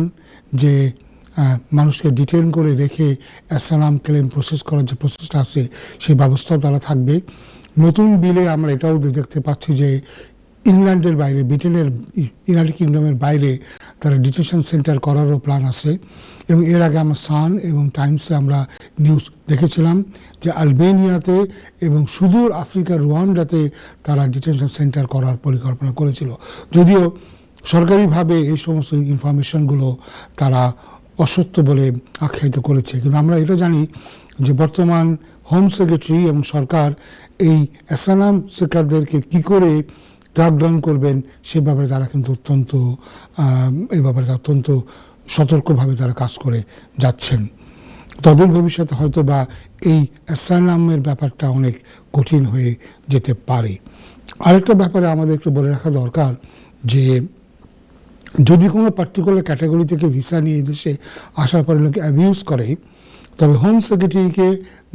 যে মানুষকে ডিটেন করে রেখে অ্যাসালাম ক্লেম প্রসেস করার যে প্রসেসটা আছে সেই ব্যবস্থাও তারা থাকবে। নতুন বিলে আমরা এটাও দেখতে পাচ্ছি যে ইংল্যান্ডের বাইরে, ইউনাইটেড কিংডমের বাইরে তারা ডিটেনশন সেন্টার করারও প্ল্যান আছে। এবং এর আগে আমরা সান এবং টাইমসে আমরা নিউজ দেখেছিলাম যে আলবেনিয়াতে এবং সুদূর আফ্রিকার রুয়ান্ডাতে তারা ডিটেনশন সেন্টার করার পরিকল্পনা করেছিল, যদিও সরকারিভাবে এই সমস্ত ইনফরমেশনগুলো তারা অসত্য বলে আখ্যায়িত করেছে। কিন্তু আমরা এটা জানি যে বর্তমান হোম সেক্রেটারি এবং সরকার এই অ্যাসালাম সিকারদেরকে কী করে ক্র্যাকডাউন করবেন সে ব্যাপারে তারা কিন্তু অত্যন্ত সতর্কভাবে তারা কাজ করে যাচ্ছেন। তদের ভবিষ্যতে হয়তো বা এই অ্যাসালামের ব্যাপারটা অনেক কঠিন হয়ে যেতে পারে। আরেকটা ব্যাপারে আমাদের একটু বলে রাখা দরকার যে যদি কোনো পার্টিকুলার ক্যাটাগরি থেকে ভিসা নিয়ে দেশে আসার পরে লোকে অ্যাবিউজ করে, তবে হোম সেক্রেটারিকে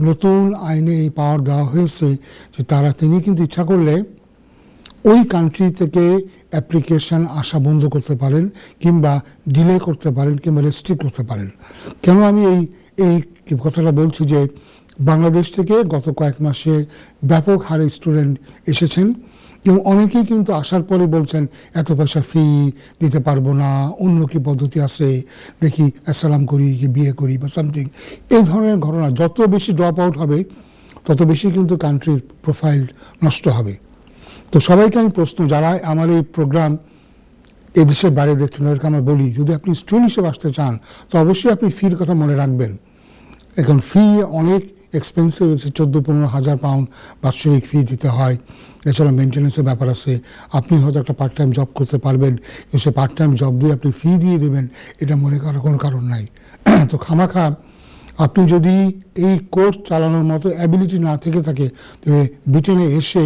নতুন আইনে এই পাওয়ার দেওয়া হয়েছে যে তিনি কিন্তু ইচ্ছা করলে ওই কান্ট্রি থেকে অ্যাপ্লিকেশন আসা বন্ধ করতে পারেন, কিংবা ডিলে করতে পারেন, কিংবা রেস্ট্রিক্ট করতে পারেন। কেন আমি এই কথাটা বলছি যে বাংলাদেশ থেকে গত কয়েক মাসে ব্যাপক হারে স্টুডেন্ট এসেছেন, এবং অনেকেই কিন্তু আসার পরে বলছেন এত পয়সা ফি দিতে পারবো না, অন্য কি পদ্ধতি আছে, দেখি আসসালাম করি, কি বিয়ে করি বা সামথিং। এই ধরনের ঘটনা যত বেশি ড্রপ আউট হবে তত বেশি কিন্তু কান্ট্রির প্রোফাইল নষ্ট হবে। তো সবাইকে আমি প্রশ্ন, যারা আমার এই প্রোগ্রাম এদেশের বাইরে দেখছেন তাদেরকে আমরা বলি, যদি আপনি স্টুডেন্ট হিসেবে আসতে চান তো অবশ্যই আপনি ফির কথা মনে রাখবেন। এখন ফি অনেক এক্সপেন্সিভ, 14-15 হাজার পাউন্ড বাৎসরিক ফি দিতে হয়। এছাড়া মেনটেন্যান্সের ব্যাপার আছে। আপনি হয়তো একটা পার্ট টাইম জব করতে পারবেন, কিন্তু সে পার্ট টাইম জব দিয়ে আপনি ফি দিয়ে দেবেন, এটা মনে করার কোনো কারণ নাই। তো খামাখা আপনি যদি এই কোর্স চালানোর মতো অ্যাবিলিটি না থেকে থাকে, তবে ব্রিটেনে এসে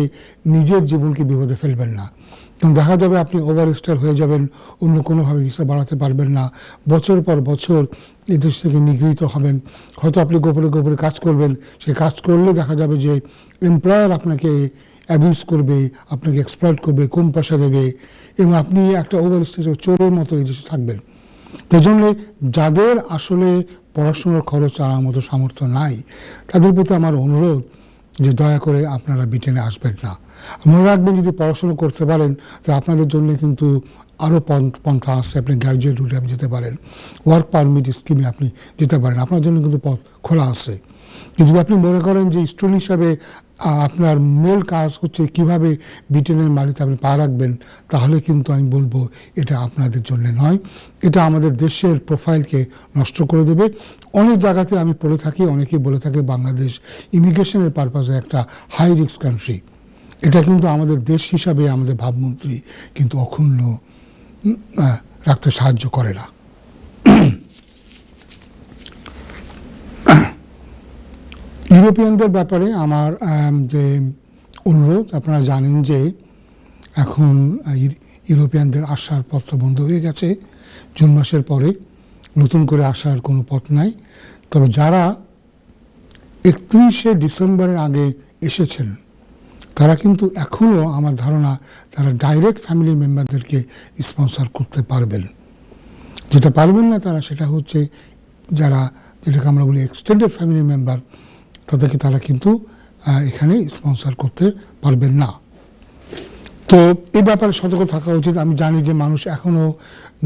নিজের জীবনকে বিপদে ফেলবেন না। কারণ দেখা যাবে আপনি ওভার স্টার হয়ে যাবেন, অন্য কোনোভাবে ভিসা বাড়াতে পারবেন না, বছর পর বছর এদেশ থেকে নিগৃহীত হবেন। হয়তো আপনি গোপনে গোপনে কাজ করবেন, সে কাজ করলে দেখা যাবে যে এমপ্লয়ার আপনাকে অ্যাবিউজ করবে, আপনাকে এক্সপ্লয়েট করবে, কম পয়সা দেবে, এবং আপনি একটা ওভার স্টেজ চোরের মতো এই দেশে থাকবেন। এই জন্য যাদের আসলে পড়াশোনার খরচ আনার মতো সামর্থ্য নাই, তাদের প্রতি আমার অনুরোধ যে দয়া করে আপনারা ব্রিটেনে আসবেন না। মনে রাখবেন, যদি পড়াশোনা করতে পারেন তো আপনাদের জন্য কিন্তু আরও পন্থা আছে। আপনি গ্র্যাজুয়েট রুটে আপনি যেতে পারেন, ওয়ার্ক পারমিট স্কিমে আপনি যেতে পারেন, আপনার জন্য কিন্তু পথ খোলা আছে। যদি আপনি মনে করেন যে স্টুডেন্ট হিসাবে আপনার মূল কাজ হচ্ছে কিভাবে ব্রিটেনের মাটিতে আপনি পা রাখবেন, তাহলে কিন্তু আমি বলবো এটা আপনাদের জন্য নয়। এটা আমাদের দেশের প্রোফাইলকে নষ্ট করে দেবে। অনেক জায়গাতে আমি পড়ে থাকি, অনেকেই বলে থাকে বাংলাদেশ ইমিগ্রেশনের পারপাসে একটা হাই রিস্ক কান্ট্রি। এটা কিন্তু আমাদের দেশ হিসাবে আমাদের ভাবমূর্তি কিন্তু অক্ষুণ্ণ রাখতে সাহায্য করে না। ইউরোপিয়ানদের ব্যাপারে আমার যে অনুরোধ, আপনারা জানেন যে এখন ইউরোপিয়ানদের আসার পথ বন্ধ হয়ে গেছে। জুন মাসের পরে নতুন করে আসার কোনো পথ নাই। তবে যারা 31শে ডিসেম্বরের আগে এসেছেন তারা কিন্তু এখনও আমার ধারণা তারা ডাইরেক্ট ফ্যামিলি মেম্বারদেরকে স্পন্সর করতে পারবেন। যেটা পারবেন না তারা, সেটা হচ্ছে যারা, যেটাকে আমরা বলি এক্সটেন্ডেড ফ্যামিলি মেম্বার, তাদেরকে তারা কিন্তু এখানে স্পন্সর করতে পারবেন না। তো এই ব্যাপারে সতর্ক থাকা উচিত। আমি জানি যে মানুষ এখনও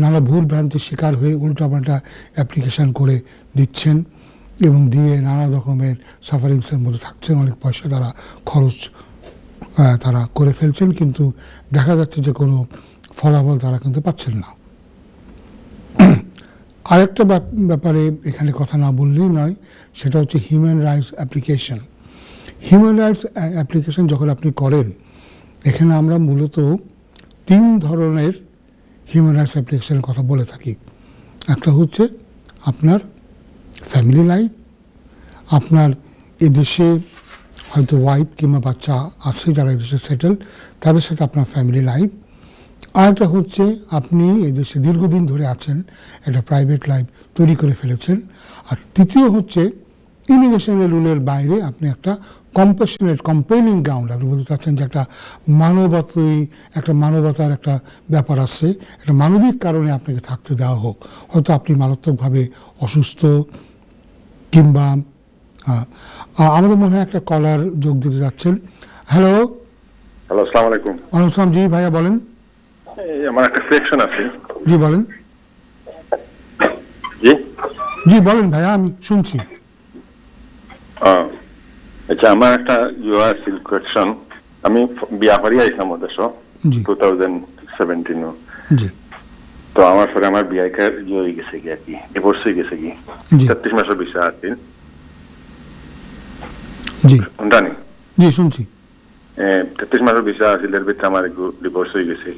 নানা ভুল ভ্রান্তির শিকার হয়ে উল্টাপাল্টা অ্যাপ্লিকেশান করে দিচ্ছেন এবং দিয়ে নানা রকমের সাফারিংসের মধ্যে থাকছেন, অনেক পয়সা তারা খরচ তারা করে ফেলছেন, কিন্তু দেখা যাচ্ছে যে কোনো ফলাফল তারা কিন্তু পাচ্ছেন না। আরেকটা ব্যাপারে এখানে কথা না বললেই নয়, সেটা হচ্ছে human rights application. Human rights application যখন আপনি করেন, এখানে আমরা মূলত 3 ধরনের হিউম্যান রাইটস অ্যাপ্লিকেশনের কথা বলে থাকি। একটা হচ্ছে আপনার ফ্যামিলি লাইফ, আপনার এদেশে হয়তো ওয়াইফ কিংবা বাচ্চা আছে যারা এদেশে সেটেল, তাদের সাথে আপনার ফ্যামিলি লাইফ। আরেকটা হচ্ছে আপনি এদেশে দীর্ঘদিন ধরে আছেন, একটা প্রাইভেট লাইফ তৈরি করে ফেলেছেন। আর তৃতীয় হচ্ছে ইমিগ্রেশনের রুলের বাইরে আপনি একটা কম্প্যাশনেট কম্পেলিং গ্রাউন্ড, আপনি বলতে চাচ্ছেন যে একটা মানবতার একটা ব্যাপার আছে, একটা মানবিক কারণে আপনাকে থাকতে দেওয়া হোক। হয়তো আপনি মারাত্মকভাবে অসুস্থ, কিংবা আমাদের মনে হয় একটা কলার যোগ দিতে যাচ্ছেন। হ্যালো, আসসালামু আলাইকুম। ওয়ালাইকুম আসসালাম। জি ভাইয়া বলেন। আমার একটা কোয়েশ্চন আছে। জি বলেন। জি বলেন ভাইয়া, আমি শুনছি। আচ্ছা, আমার একটা কোয়েশ্চন। আমি বিয়া করি আইসাম দেশ 2017। জি। তো আমার পরে আমার বিয়াকে হয়ে গেছে কি, আর কি ডিভোর্স হয়ে গেছে কি, 33 মাসের বিষয় আছে। জি জানি। জি শুনছি। 33 মাসের বিষয় আছে, এর ভিতরে আমার ডিভোর্স হয়ে গেছে।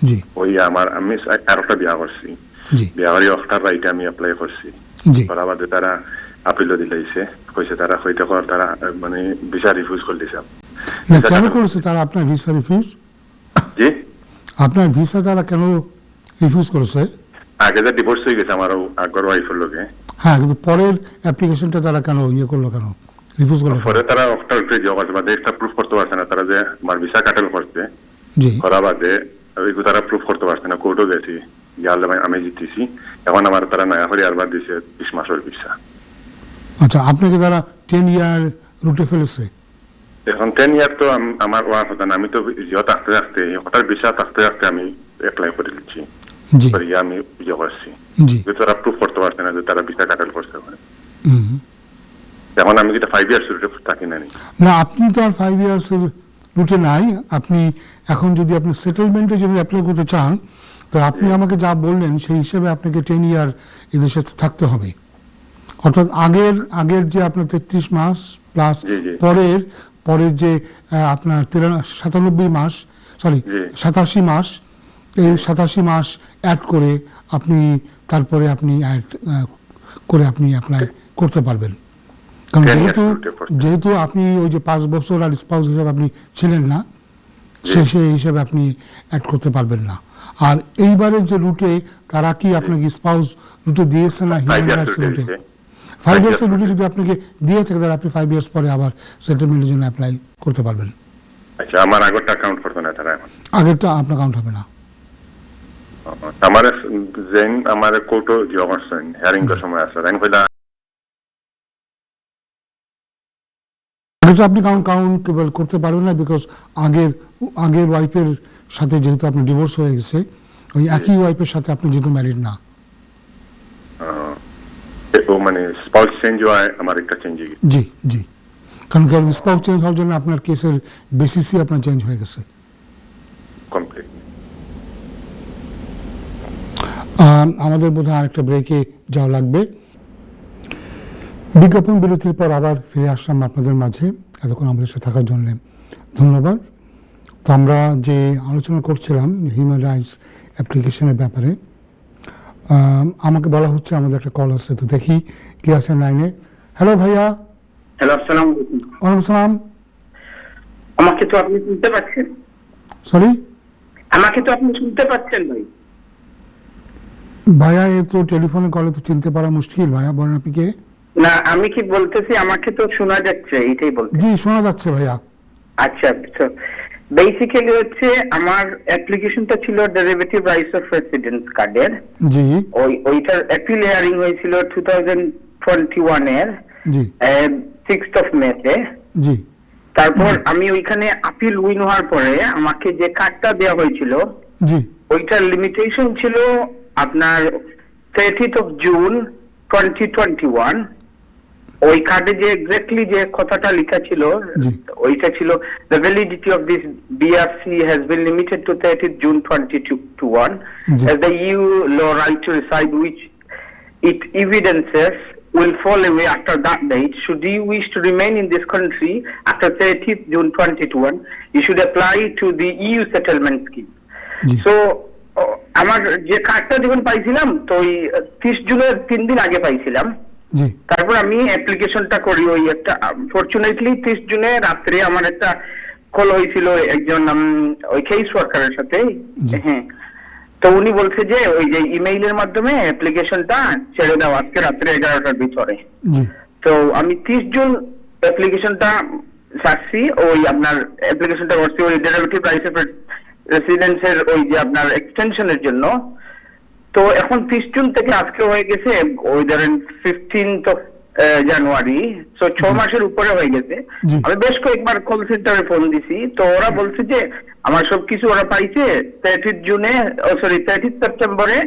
জি। ওই আমি আরেকটা বিয়া করছি। জি। বিয়া করি অফটার রাইটে আমি অ্যাপ্লাই করছি। জি। করার বাদে তারা আপিলও দিলাইছে, কইছে তারা হইতে কর, তারা মানে ভিসা রিফিউজ করে দিছে। না, কেন করেছে তারা আপনার ভিসা রিফিউজ? জি, আপনার ভিসা তারা কেন রিফিউজ করেছে? আগে যে ডিভোর্স হয়ে গেছে আমার আগর ওয়াইফের লগে। হ্যাঁ, কিন্তু পরের অ্যাপ্লিকেশনটা তারা কেন করলো, কেন রিফিউজ করলো? পরে তারা অফটার জব আছে, বাদে একটা প্রুফ করতে পারছে না তারা যে আমার ভিসা কাটেল করছে। করা বাদে তারা প্রুফ করতে পারছে না, কোর্টও গেছি, ইয়ার আমি জিতেছি, এখন আমার তারা নয়া করে আরবার দিছে 20 মাসের ভিসা। আচ্ছা, আপনাকে তারা 10 ইয়ার রুটে ফেলেছে? এখন 10 ইয়ার তো আমার ওয়ার কথা না, আমি তো ইয়ে থাকতে থাকতে হঠাৎ ভিসা থাকতে থাকতে আমি অ্যাপ্লাই করে দিচ্ছি, আমি ইয়ে করছি, তারা প্রুফ করতে পারছে না যে তারা ভিসা কাটাল করছে। এখন আমি কি 5 ইয়ার্স রুটে থাকি না? না, আপনি তো আর 5 ইয়ার্স রুটে নাই। আপনি এখন যদি আপনি সেটেলমেন্টের জন্য অ্যাপ্লাই করতে চান, তো আপনি আমাকে যা বললেন সেই হিসেবে আপনাকে 10 ইয়ার এদেশে থাকতে হবে। অর্থাৎ আগের যে আপনার 33 মাস প্লাস পরের যে আপনার 97 মাস, সরি 87 মাস, এই 87 মাস অ্যাড করে আপনি তারপরে আপনি অ্যাড করে আপনি অ্যাপ্লাই করতে পারবেন। কারণ যেহেতু আপনি ওই যে 5 বছর আর স্পাউস হিসাবে আপনি ছিলেন না, সেই হিসাবে আপনি অ্যাড করতে পারবেন না। আর এইবারে যে রুটে তারা কি আপনাকে স্পাউস রুটে দিয়েছে না হিউম্যান রাইটস রুটে? 5 ইয়ার্সের রুটে যদি আপনাকে দিয়ে থাকে তাহলে আপনি 5 ইয়ার্স পরে আবার সেটেলমেন্টের জন্য অ্যাপ্লাই করতে পারবেন। আচ্ছা, আমার আগেরটা কাউন্ট করতে না তারা? এখন আগেরটা আপনার কাউন্ট হবে না। আমার যেন আমার কোর্টও যে অবস্থান হিয়ারিং এর সময় আছে, আমি কইলা এটা আপনি কাউন্ট কেবল করতে পারবেন না, বিকজ আগের ওয়াইফের সাথে যেহেতু আপনি ডিভোর্স হয়ে গেছে, ওই একই ওয়াইফের সাথে আপনি যেহেতু ম্যারিড না। মানে স্পাউস চেঞ্জ হয়, আমার একটা চেঞ্জ হয়ে গেছে। জি, কারণ স্পাউস চেঞ্জ হওয়ার জন্য আপনার কেসের বেসিসই আপনার চেঞ্জ হয়ে গেছে কমপ্লিট। আমাদের বোধহয় আরেকটা ব্রেকে যাওয়া লাগবে। বিজ্ঞাপন বিরতির পর আবার ফিরে আসলাম আপনাদের মাঝে। এতক্ষণ আমাদের সাথে থাকার জন্য ধন্যবাদ। তো আমরা যে আলোচনা করছিলাম হিউম্যান রাইটস অ্যাপ্লিকেশনের ব্যাপারে, আমাকে বলা হচ্ছে আমাদের একটা কল আসছে, তো দেখি কি আছে লাইনে। হ্যালো ভাইয়া। হ্যালো, আসসালামু আলাইকুম। ওয়ালাইকুম সালাম। আমাকে তো আপনি শুনতে পাচ্ছেন? সরি, আমাকে তো আপনি শুনতে পাচ্ছেন ভাই? ভাইয়া, এ তো টেলিফোনে কলে তো চিনতে পারা মুশকিল। ভাইয়া বলেন আপনি কে? না, আমি কি বলতেছি, আমাকে তো শোনা যাচ্ছে, এইটাই বলতে। জি, শোনা যাচ্ছে ভাইয়া। আচ্ছা, তো বেসিক্যালি হচ্ছে আমার অ্যাপ্লিকেশনটা ছিল ডেরিভেটিভ রাইটস অফ রেসিডেন্স কার্ডের। জি, ওইটার অ্যাপিল হিয়ারিং হয়েছিল 2021 এর 6th of May তে। জি, তারপর আমি ওইখানে আপিল উইন হওয়ার পরে আমাকে যে কার্ডটা দেওয়া হয়েছিল, জি, ওইটার লিমিটেশন ছিল আপনার 30th of June 2021। ওই কার্ডে যে এক্স্যাক্টলি যে কথাটা লেখা ছিল ওইটা ছিল the validity of this BRC has been limited to 30th June 2021 as the EU law right to reside which it evidences will fall away after that date. Should you wish to remain in this country after 30th June 2021, you should apply to the EU settlement scheme. So আমার যে কার্ডটা যখন পাইছিলাম, তো ওই 30 জুনের 3 দিন আগে পাইছিলাম। তারপর আমি অ্যাপ্লিকেশনটা করি। ওই একটা ফরচুনেটলি 30 জুনে রাত্রে আমার একটা কল হয়েছিল একজন ওই কেস ওয়ার্কারের সাথে। হ্যাঁ, তো উনি বলছে যে ওই যে ইমেইলের মাধ্যমে অ্যাপ্লিকেশনটা ছেড়ে দাও আজকে রাত্রে 11টার ভিতরে। তো আমি 30 জুন অ্যাপ্লিকেশনটা ছাড়ছি, ওই আপনার অ্যাপ্লিকেশনটা করছি ওই ডেরিভেটিভ রাইটস অফ রেসিডেন্সের ওই যে আপনার এক্সটেনশনের জন্য। তো এখন 30 জুন থেকে আজকে হয়ে গেছে ওই ধরেন 15th of জানুয়ারি, তো 6 মাসের উপরে হয়ে গেছে। আমি বেশ কয়েকবার কল সেন্টারে ফোন দিছি, তো ওরা বলছে যে আমার সবকিছু ওরা পাইছে 30 সেপ্টেম্বরে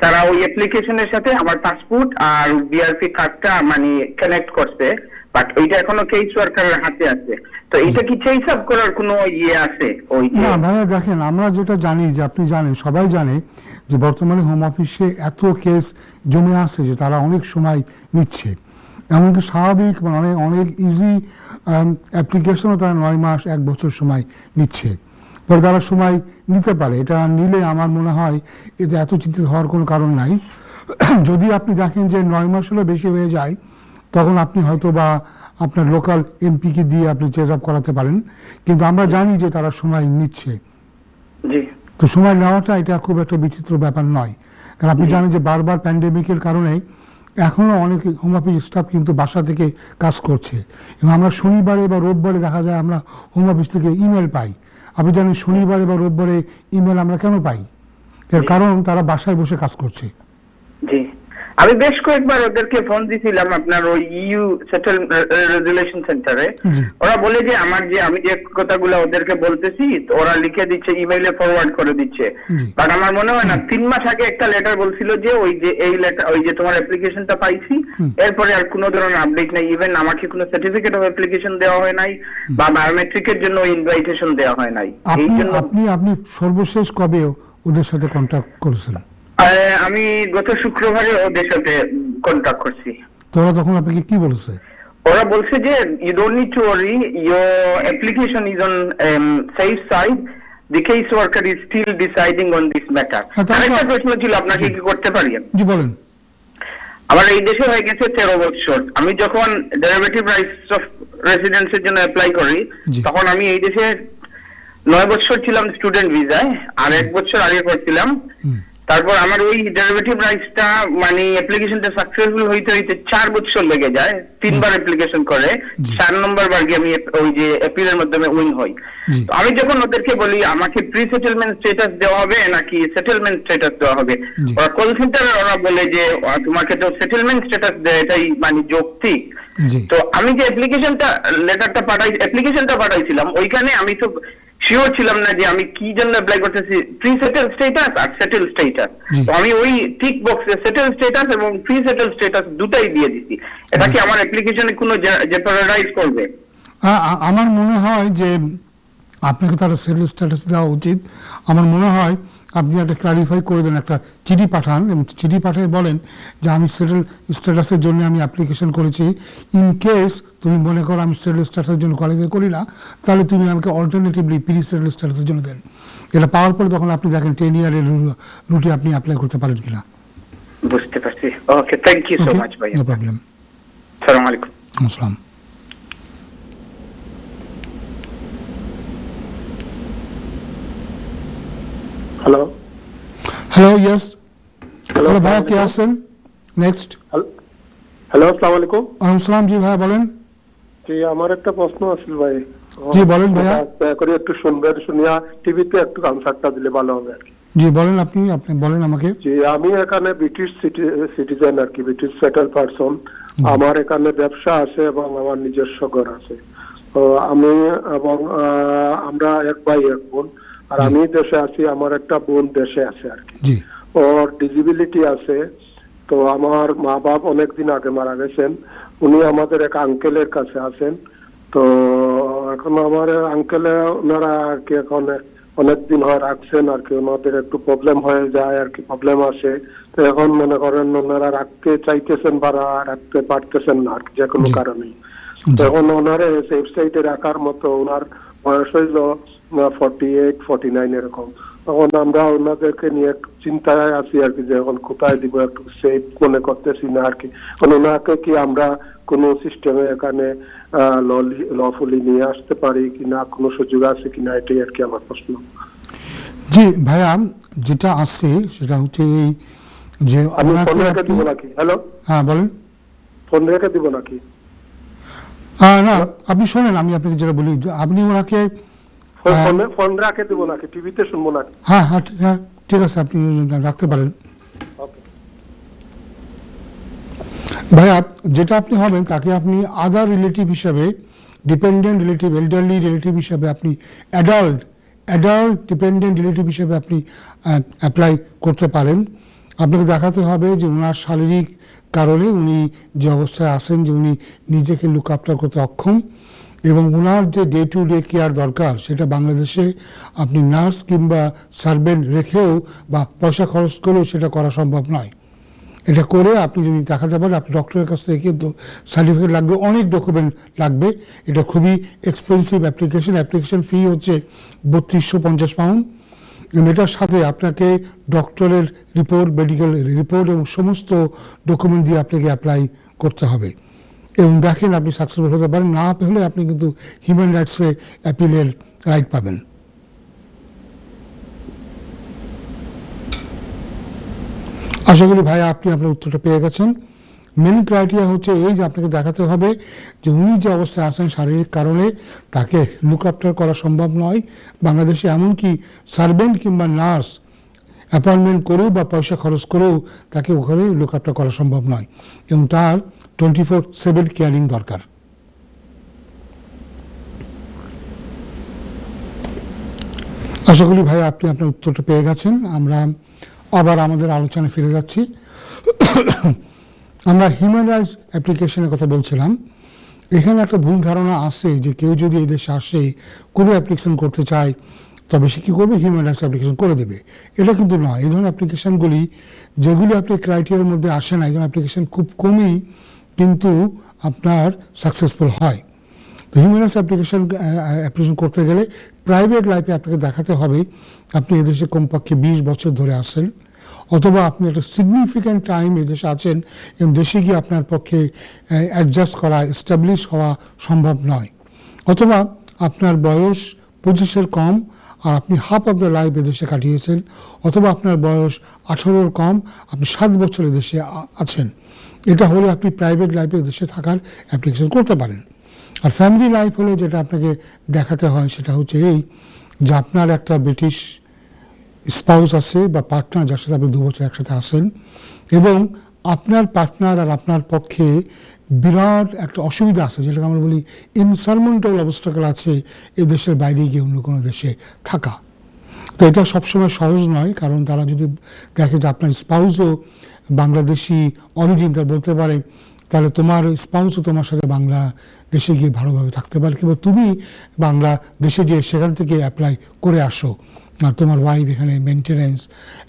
তারা ওই অ্যাপ্লিকেশনের সাথে আমার পাসপোর্ট আর বিআরপি কার্ডটা মানে কানেক্ট করছে, বাট ওইটা এখনো কেস ওয়ার্কারের হাতে আছে। তো এটা কি চেঞ্জ আপ করার কোনো ইয়ে আছে? ওই না ভাইয়া, দেখেন আমরা যেটা জানি, যে আপনি জানেন, সবাই জানে যে বর্তমানে হোম অফিসে এত কেস জমে আছে যে তারা অনেক সময় নিচ্ছে। এমনকি স্বাভাবিক মানে অনেক ইজি অ্যাপ্লিকেশনও তারা 9 মাস 1 বছর সময় নিচ্ছে। পরে তারা সময় নিতে পারে, এটা নিলে আমার মনে হয় এতে এত চিন্তিত হওয়ার কোনো কারণ নাই। যদি আপনি দেখেন যে 9 মাসেরও বেশি হয়ে যায়, তখন আপনি হয়তো বা আপনার লোকাল এমপিকে দিয়ে আপনি চেজ আপ করাতে পারেন। কিন্তু আমরা জানি যে তারা সময় নিচ্ছে। তো সময় নেওয়াটা এটা খুব একটা বিচিত্র ব্যাপার নয়, কারণ আপনি জানেন যে বারবার প্যান্ডেমিকের কারণে এখনও অনেক হোম অফিস স্টাফ কিন্তু বাসা থেকে কাজ করছে। এবং আমরা শনিবারে বা রোববারে দেখা যায় আমরা হোম অফিস থেকে ইমেল পাই, আপনি জানেন শনিবারে বা রোববারে ইমেল আমরা কেন পাই? এর কারণ তারা বাসায় বসে কাজ করছে। জি, আমি বেশ কয়েকবার ওদেরকে ফোন দিয়েছিলাম আপনার ওই ইউ সেটেল রেজুলেশন সেন্টারে। ওরা বলে যে আমি যে কথাগুলো ওদেরকে বলতেছি ওরা লিখে দিচ্ছে, ইমেইলে ফরওয়ার্ড করে দিচ্ছে। বাট আমার মনে হয় না, 3 মাস আগে একটা লেটার বলছিল যে এই লেটার ওই যে তোমার অ্যাপ্লিকেশনটা পাইছি, এরপরে আর কোনো ধরনের আপডেট নেই। ইভেন আমাকে কোনো সার্টিফিকেট অফ অ্যাপ্লিকেশন দেওয়া হয় নাই বা বায়োমেট্রিকের জন্য ইনভাইটেশন দেওয়া হয় নাই। এই জন্য আপনি সর্বশেষ কবে ওদের সাথে কন্ট্যাক্ট করেছেন? আমি গত শুক্রবারে ওদের সাথে কন্ট্যাক্ট করছি। তোরা তখন আপনাকে কি বলেছে? ওরা বলছে যে you don't need to worry, your application is on safe side, the case worker is still deciding on this matter. আরেকটা প্রশ্ন ছিল, আপনাকে কি করতে পারি? জি বলেন। আমার এই দেশে হয়ে গেছে 13 বছর। আমি যখন ডেরিভেটিভ রাইটস অফ রেসিডেন্সের জন্য অ্যাপ্লাই করি তখন আমি এই দেশে 9 বছর ছিলাম স্টুডেন্ট ভিসায়, আর 1 বছর আগে করছিলাম। তারপর আমার ওই ডেরিভেটিভ রাইটসটা মানে অ্যাপ্লিকেশনটা সাকসেসফুল হইতে 4 বছর লেগে যায়। 3বার অ্যাপ্লিকেশন করে 4 নম্বর বার গিয়ে আমি ওই যে অ্যাপিলের মাধ্যমে উইন হই। তো আমি যখন ওদেরকে বলি আমাকে প্রি সেটেলমেন্ট স্ট্যাটাস দেওয়া হবে নাকি সেটেলমেন্ট স্ট্যাটাস দেওয়া হবে, ওরা কল সেন্টারে ওরা বলে যে তোমাকে তো সেটেলমেন্ট স্ট্যাটাস দেয়, এটাই মানে যৌক্তিক। তো আমি যে অ্যাপ্লিকেশনটা পাঠাইছিলাম ওইখানে আমি তো শিওর ছিলাম না যে আমি কি জন্য অ্যাপ্লাই করতেছি, প্রি সেটেল স্ট্যাটাস আর সেটেল স্ট্যাটাস। তো আমি ওই টিক বক্সে সেটেল স্ট্যাটাস এবং প্রি সেটেল স্ট্যাটাস দুটাই দিয়ে দিছি। এটা কি আমার অ্যাপ্লিকেশনে কোনো জেপারাইজ করবে? আমার মনে হয় যে আপনাকে তারা সেটেল স্ট্যাটাস দেওয়া উচিত। আমার মনে হয় আপনি একটা ক্লারিফাই করে দেন, একটা চিঠি পাঠান এবং চিঠি পাঠিয়ে বলেন যে আমি সেটেল স্ট্যাটাসের জন্য আমি অ্যাপ্লিকেশন করেছি। ইন কেস তুমি মনে করো আমি সেটেল স্ট্যাটাসের জন্য কোয়ালিফাই করি না, তাহলে তুমি আমাকে অল্টারনেটিভলি প্রি সেটেল স্ট্যাটাসের জন্য দেন। এটা পাওয়ার পরে তখন আপনি দেখেন 10 ইয়ারের রুটে আপনি অ্যাপ্লাই করতে পারেন কিনা। বুঝতে পারছি। Okay, thank you so much ভাই। No problem. আসসালামু আলাইকুম। আসসালাম। হ্যালো হ্যালো, ইয়েস হ্যালো ভাইয়া, কে আছেন নেক্সট? হ্যালো, আসসালামু আলাইকুম। ওয়ালাইকুম আসসালাম। জি ভাইয়া বলেন। জি, আমার একটা প্রশ্ন আছে ভাই। জি বলেন ভাইয়া। দয়া করে একটু শুনবেন, শুনিয়া টিভিতে একটু আনসারটা দিলে ভালো হবে আর কি। জি বলেন, আপনি বলেন আমাকে। জি, আমি এখানে ব্রিটিশ সিটিজেন আর কি, ব্রিটিশ সেটেল পারসন। আমার এখানে ব্যবসা আছে এবং আমার নিজস্ব ঘর আছে। তো আমি এবং আমরা এক ভাই এক বোন, আর আমি দেশে আছি, আমার একটা বোন দেশে আছে আর কি। ওর ডিসেবিলিটি আছে। তো আমার মা বাপ অনেকদিন আগে মারা গেছেন, উনি আমাদের এক আঙ্কেলের কাছে আছেন। তো এখন আমার আঙ্কেলে ওনারা আর কি এখন অনেকদিন হয় রাখছেন আর কি, ওনাদের একটু প্রবলেম হয়ে যায় আর কি, প্রবলেম আসে। তো এখন মনে করেন ওনারা রাখতে চাইতেছেন বা রাখতে পারতেছেন না আর কি, যে কোনো কারণে। তখন ওনারে সেফ সাইডে রাখার মতো ওনার বয়স হইল 48-49 এরকম। তখন আমরা ওনাদেরকে নিয়ে চিন্তায় আছি আর কি, যে এখন কোথায় দিব, একটু সেফ মনে করতেছি না আর কি। ওনাকে কি আমরা কোন সিস্টেমে এখানে লফুলি নিয়ে আসতে পারি কিনা, কোনো সুযোগ আছে কিনা, এটাই আর কি আমার প্রশ্ন। জি ভাইয়া, যেটা আছে সেটা হচ্ছে এই যে আমি ফোন রেখে দিব নাকি? হ্যালো, হ্যাঁ বলেন। ফোন রেখে দিব নাকি? না, আপনি শোনেন, আমি আপনাকে যেটা বলি, আপনি ওনাকে ফোন রাখে দিব নাকি, টিভিতে শুনবো নাকি? হ্যাঁ হ্যাঁ ঠিক আছে, আপনি রাখতে পারেন। ভাইয়া, যেটা আপনি হবেন তাকে আপনি আদার রিলেটিভ হিসাবে, ডিপেন্ডেন্ট রিলেটিভ, এল্ডারলি রিলেটিভ হিসাবে, আপনি অ্যাডাল্ট ডিপেন্ডেন্ট রিলেটিভ হিসাবে আপনি অ্যাপ্লাই করতে পারেন। আপনাকে দেখাতে হবে যে ওনার শারীরিক কারণে উনি যে অবস্থায় আছেন, যে উনি নিজেকে লুক আফটার করতে অক্ষম, এবং ওনার যে ডে টু ডে কেয়ার দরকার সেটা বাংলাদেশে আপনি নার্স কিংবা সার্ভেন্ট রেখেও বা পয়সা খরচ করেও সেটা করা সম্ভব নয়। এটা করে আপনি যদি দেখাতে পারেন, আপনি ডক্টরের কাছ থেকে কিন্তু সার্টিফিকেট লাগবে, অনেক ডকুমেন্ট লাগবে। এটা খুবই এক্সপেন্সিভ অ্যাপ্লিকেশন ফি হচ্ছে 3250 পাউন্ড। এটার সাথে আপনাকে ডক্টরের রিপোর্ট, মেডিকেল রিপোর্ট এবং সমস্ত ডকুমেন্ট দিয়ে আপনাকে অ্যাপ্লাই করতে হবে। এবং দেখেন আপনি সাকসেসফুল হতে পারেন, না হলে আপনি কিন্তু হিউম্যান রাইটসে অ্যাপিলের রাইট পাবেন। আশা করি ভাইয়া আপনি আপনার উত্তরটা পেয়ে গেছেন। মেন ক্রাইটেরিয়া হচ্ছে এই যে আপনাকে দেখাতে হবে যে উনি যে অবস্থায় আছেন শারীরিক কারণে তাকে লুক আফটার করা সম্ভব নয়। বাংলাদেশে এমনকি সার্ভেন্ট কিংবা নার্স অ্যাপয়েন্টমেন্ট করেও বা পয়সা খরচ করেও তাকে ওখানে লুক আফটার করা সম্ভব নয়, এবং তার 24/7 কেয়ারিং দরকার। আশা করি ভাই আপনি আপনার উত্তরটা পেয়ে গেছেন। আমরা আবার আমাদের আলোচনায় ফিরে যাচ্ছি। আমরা হিউম্যান রাইটস অ্যাপ্লিকেশনের কথা বলছিলাম। এখানে একটা ভুল ধারণা আছে যে কেউ যদি এই দেশে আসে কোনো অ্যাপ্লিকেশন করতে চায় তবে সে কী করবে, হিউম্যান রাইটস অ্যাপ্লিকেশন করে দেবে। এটা কিন্তু নয়। এই ধরনের অ্যাপ্লিকেশনগুলি যেগুলি আপনি ক্রাইটেরিয়ার মধ্যে আসে না, এই ধরনের অ্যাপ্লিকেশন খুব কমই কিন্তু আপনার সাকসেসফুল হয়। তো হিউম্যান রাইটস অ্যাপ্লিকেশন করতে গেলে প্রাইভেট লাইফে আপনাকে দেখাতে হবে আপনি এদেশে কমপক্ষে 20 বছর ধরে আসেন, অথবা আপনি একটা সিগনিফিক্যান্ট টাইম এদেশে আছেন এবং দেশে গিয়ে আপনার পক্ষে অ্যাডজাস্ট করা, এস্টাবলিশ হওয়া সম্ভব নয়, অথবা আপনার বয়স 25-এর কম আর আপনি হাফ অফ দ্য লাইফ এদেশে কাটিয়েছেন, অথবা আপনার বয়স 18-এর কম, আপনি 7 বছর এদেশে আছেন। এটা হলে আপনি প্রাইভেট লাইফে দেশে থাকার অ্যাপ্লিকেশন করতে পারেন। আর ফ্যামিলি লাইফ হলে যেটা আপনাকে দেখাতে হয় সেটা হচ্ছে এই যে আপনার একটা ব্রিটিশ স্পাউস আছে বা পার্টনার যার সাথে আপনি 2 বছর একসাথে আসেন, এবং আপনার পার্টনার আর আপনার পক্ষে বিরাট একটা অসুবিধা আছে, যেটাকে আমরা বলি ইনসারমন্টেবল অবস্টাকেল আছে এই দেশের বাইরে গিয়ে অন্য কোনো দেশে থাকা। তো এটা সবসময় সহজ নয়, কারণ তারা যদি দেখে যে আপনার স্পাউসও বাংলাদেশি অরিজিন, তার বলতে পারে তাহলে তোমার স্পাউসও তোমার সাথে বাংলা দেশে গিয়ে ভালোভাবে থাকতে পারে, কিংবা তুমি বাংলা দেশে গিয়ে সেখান থেকে অ্যাপ্লাই করে আসো আর তোমার ওয়াইফ এখানে মেনটেন্যান্স,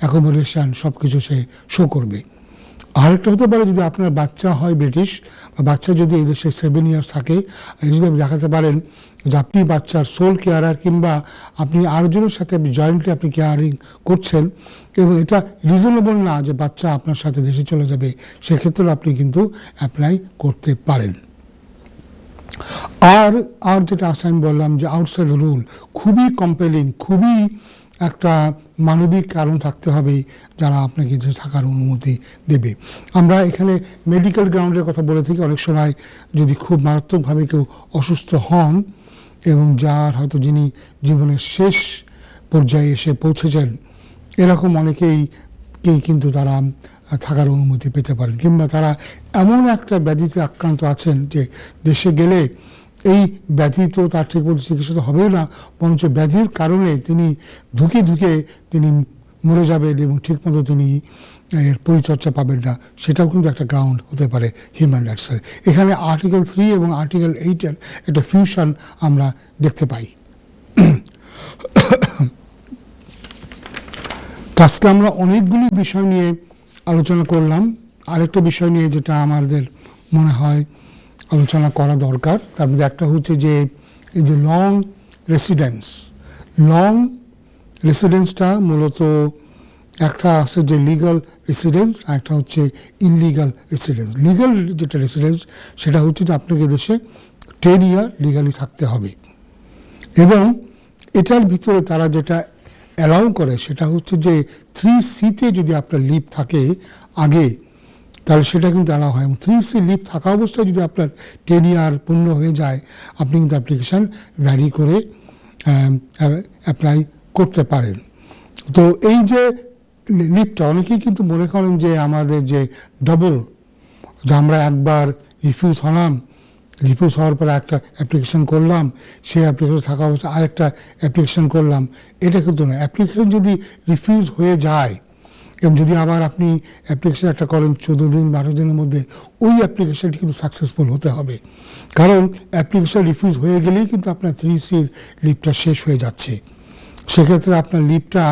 অ্যাকোমোডেশন সব কিছু সে শো করবে। আরেকটা হতে পারে যদি আপনার বাচ্চা হয় ব্রিটিশ, বা বাচ্চা যদি এই দেশে 7 ইয়ার্স থাকে, যদি আপনি দেখাতে পারেন যে আপনি বাচ্চার সোল কেয়ারার কিংবা আপনি আরেকজনের সাথে জয়েন্টলি আপনি কেয়ারিং করছেন এবং এটা রিজনেবল না যে বাচ্চা আপনার সাথে দেশে চলে যাবে, সেক্ষেত্রে আপনি কিন্তু অ্যাপ্লাই করতে পারেন। আর যেটা আছে আমি বললাম যে আউটসাইড রুল খুবই কম্পেলিং, খুবই একটা মানবিক কারণ থাকতে হবে যারা আপনাকে দেশে থাকার অনুমতি দেবে। আমরা এখানে মেডিকেল গ্রাউন্ডের কথা বলে থাকি। অনেক সময় যদি খুব মারাত্মকভাবে কেউ অসুস্থ হন এবং যার হয়তো যিনি জীবনের শেষ পর্যায়ে এসে পৌঁছেছেন, এরকম অনেকেই কিন্তু তারা থাকার অনুমতি পেতে পারেন, কিংবা তারা এমন একটা ব্যাধিতে আক্রান্ত আছেন যে দেশে গেলে এই ব্যাধি তো তার ঠিক মতো চিকিৎসা তো হবেও না, বরঞ্চ ব্যাধির কারণে তিনি ধুকে তিনি মরে যাবেন এবং ঠিকমতো তিনি এর পরিচর্যা পাবেন না। সেটাও কিন্তু একটা গ্রাউন্ড হতে পারে হিউম্যান রাইটসের। এখানে আর্টিকেল 3 এবং আর্টিকেল 8-এর একটা ফিউশন আমরা দেখতে পাই। আজকে আমরা অনেকগুলি বিষয় নিয়ে আলোচনা করলাম। আরেকটা বিষয় নিয়ে যেটা আমাদের মনে হয় আলোচনা করা দরকার, তার মধ্যে একটা হচ্ছে যে এই যে লং রেসিডেন্সটা মূলত একটা আছে যে লিগাল রেসিডেন্স, আর একটা হচ্ছে ইনলিগাল রেসিডেন্স। লিগাল যেটা রেসিডেন্স সেটা হচ্ছে যে আপনাকে দেশে 10 ইয়ার লিগালি থাকতে হবে, এবং এটার ভিতরে তারা যেটা অ্যালাউ করে সেটা হচ্ছে যে 3C-তে যদি আপনার লিভ থাকে আগে, তাহলে সেটা কিন্তু অ্যালাউ হয়। এবং 3C লিভ থাকা অবস্থায় যদি আপনার 10 ইয়ার পূর্ণ হয়ে যায়, আপনি কিন্তু অ্যাপ্লিকেশান ভ্যারি করে অ্যাপ্লাই করতে পারেন। তো এই যে লিভটা অনেকেই কিন্তু মনে করেন যে আমাদের যে ডাবল, যে আমরা একবার রিফিউজ হওয়ার পরে একটা অ্যাপ্লিকেশান করলাম, সেই অ্যাপ্লিকেশন থাকা অবস্থায় আরেকটা অ্যাপ্লিকেশান করলাম, এটা কিন্তু না। অ্যাপ্লিকেশান যদি রিফিউজ হয়ে যায় এবং যদি আবার আপনি অ্যাপ্লিকেশান একটা করেন 14 দিন 12 দিনের মধ্যে, ওই অ্যাপ্লিকেশানটি কিন্তু সাকসেসফুল হতে হবে, কারণ অ্যাপ্লিকেশান রিফিউজ হয়ে গেলেই কিন্তু আপনার 3Cর লিভটা শেষ হয়ে যাচ্ছে। সেক্ষেত্রে আপনার লিভটা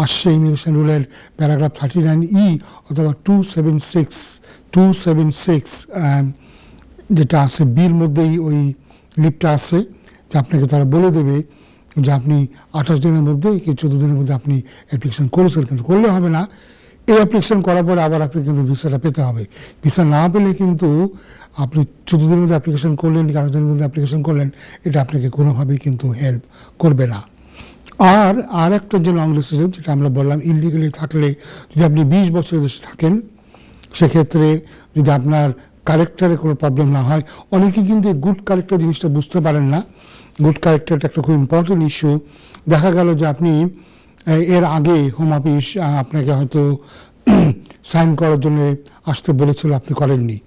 আসছে ইমিগ্রেশন রুলের প্যারাগ্রাফ 39E অথবা 276 যেটা আছে বির মধ্যেই ওই লিভটা আছে, যে আপনাকে তারা বলে দেবে যে আপনি 28 দিনের মধ্যে কি 14 দিনের মধ্যে আপনি অ্যাপ্লিকেশন করেছেন, কিন্তু করলে হবে না। এই অ্যাপ্লিকেশন করার পরে আবার আপনি কিন্তু ভিসাটা পেতে হবে। ভিসা না পেলে কিন্তু আপনি 14 দিনের মধ্যে অ্যাপ্লিকেশন করলেন, 11 দিনের মধ্যে অ্যাপ্লিকেশন করলেন, এটা আপনাকে কোনোভাবেই কিন্তু হেল্প করবে না। আর একটা যে লং রেসিডেন্স যেটা আমরা বললাম, ইনলিগালি থাকলে যদি আপনি 20 বছরের দেশে থাকেন, সেক্ষেত্রে যদি আপনার ক্যারেক্টারে কোনো প্রবলেম না হয়। অনেকে কিন্তু গুড ক্যারেক্টার জিনিসটা বুঝতে পারেন না। গুড ক্যারেক্টারটা একটা খুব ইম্পর্টেন্ট ইস্যু। দেখা গেল যে আপনি এর আগে হোম অফিস আপনাকে হয়তো সাইন করার জন্য আসতে বলেছিল, আপনি করেননি,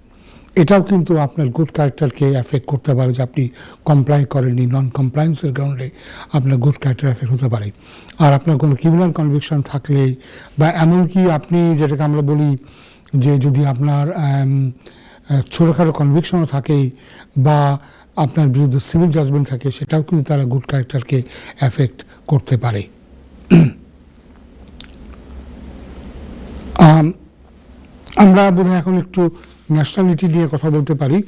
এটাও কিন্তু আপনার গুড ক্যারেক্টারকে এফেক্ট করতে পারে, যে আপনি কমপ্লাই করেননি, নন কমপ্লায়েন্সের গ্রাউন্ডে আপনার গুড ক্যারেক্টার এফেক্ট হতে পারে। আর আপনার কোনো ক্রিমিনাল কনভিকশন থাকলে, বা এমনকি আপনি যেটাকে আমরা বলি যে যদি আপনার ছোটোখাটো কনভিকশনও থাকে বা আপনার বিরুদ্ধে সিভিল জাজমেন্ট থাকে, সেটাও কিন্তু তারা গুড ক্যারেক্টারকে এফেক্ট করতে পারে। আমরা বোধহয় এখন একটু ন্যাশনালিটি নিয়ে কথা বলতে পারি,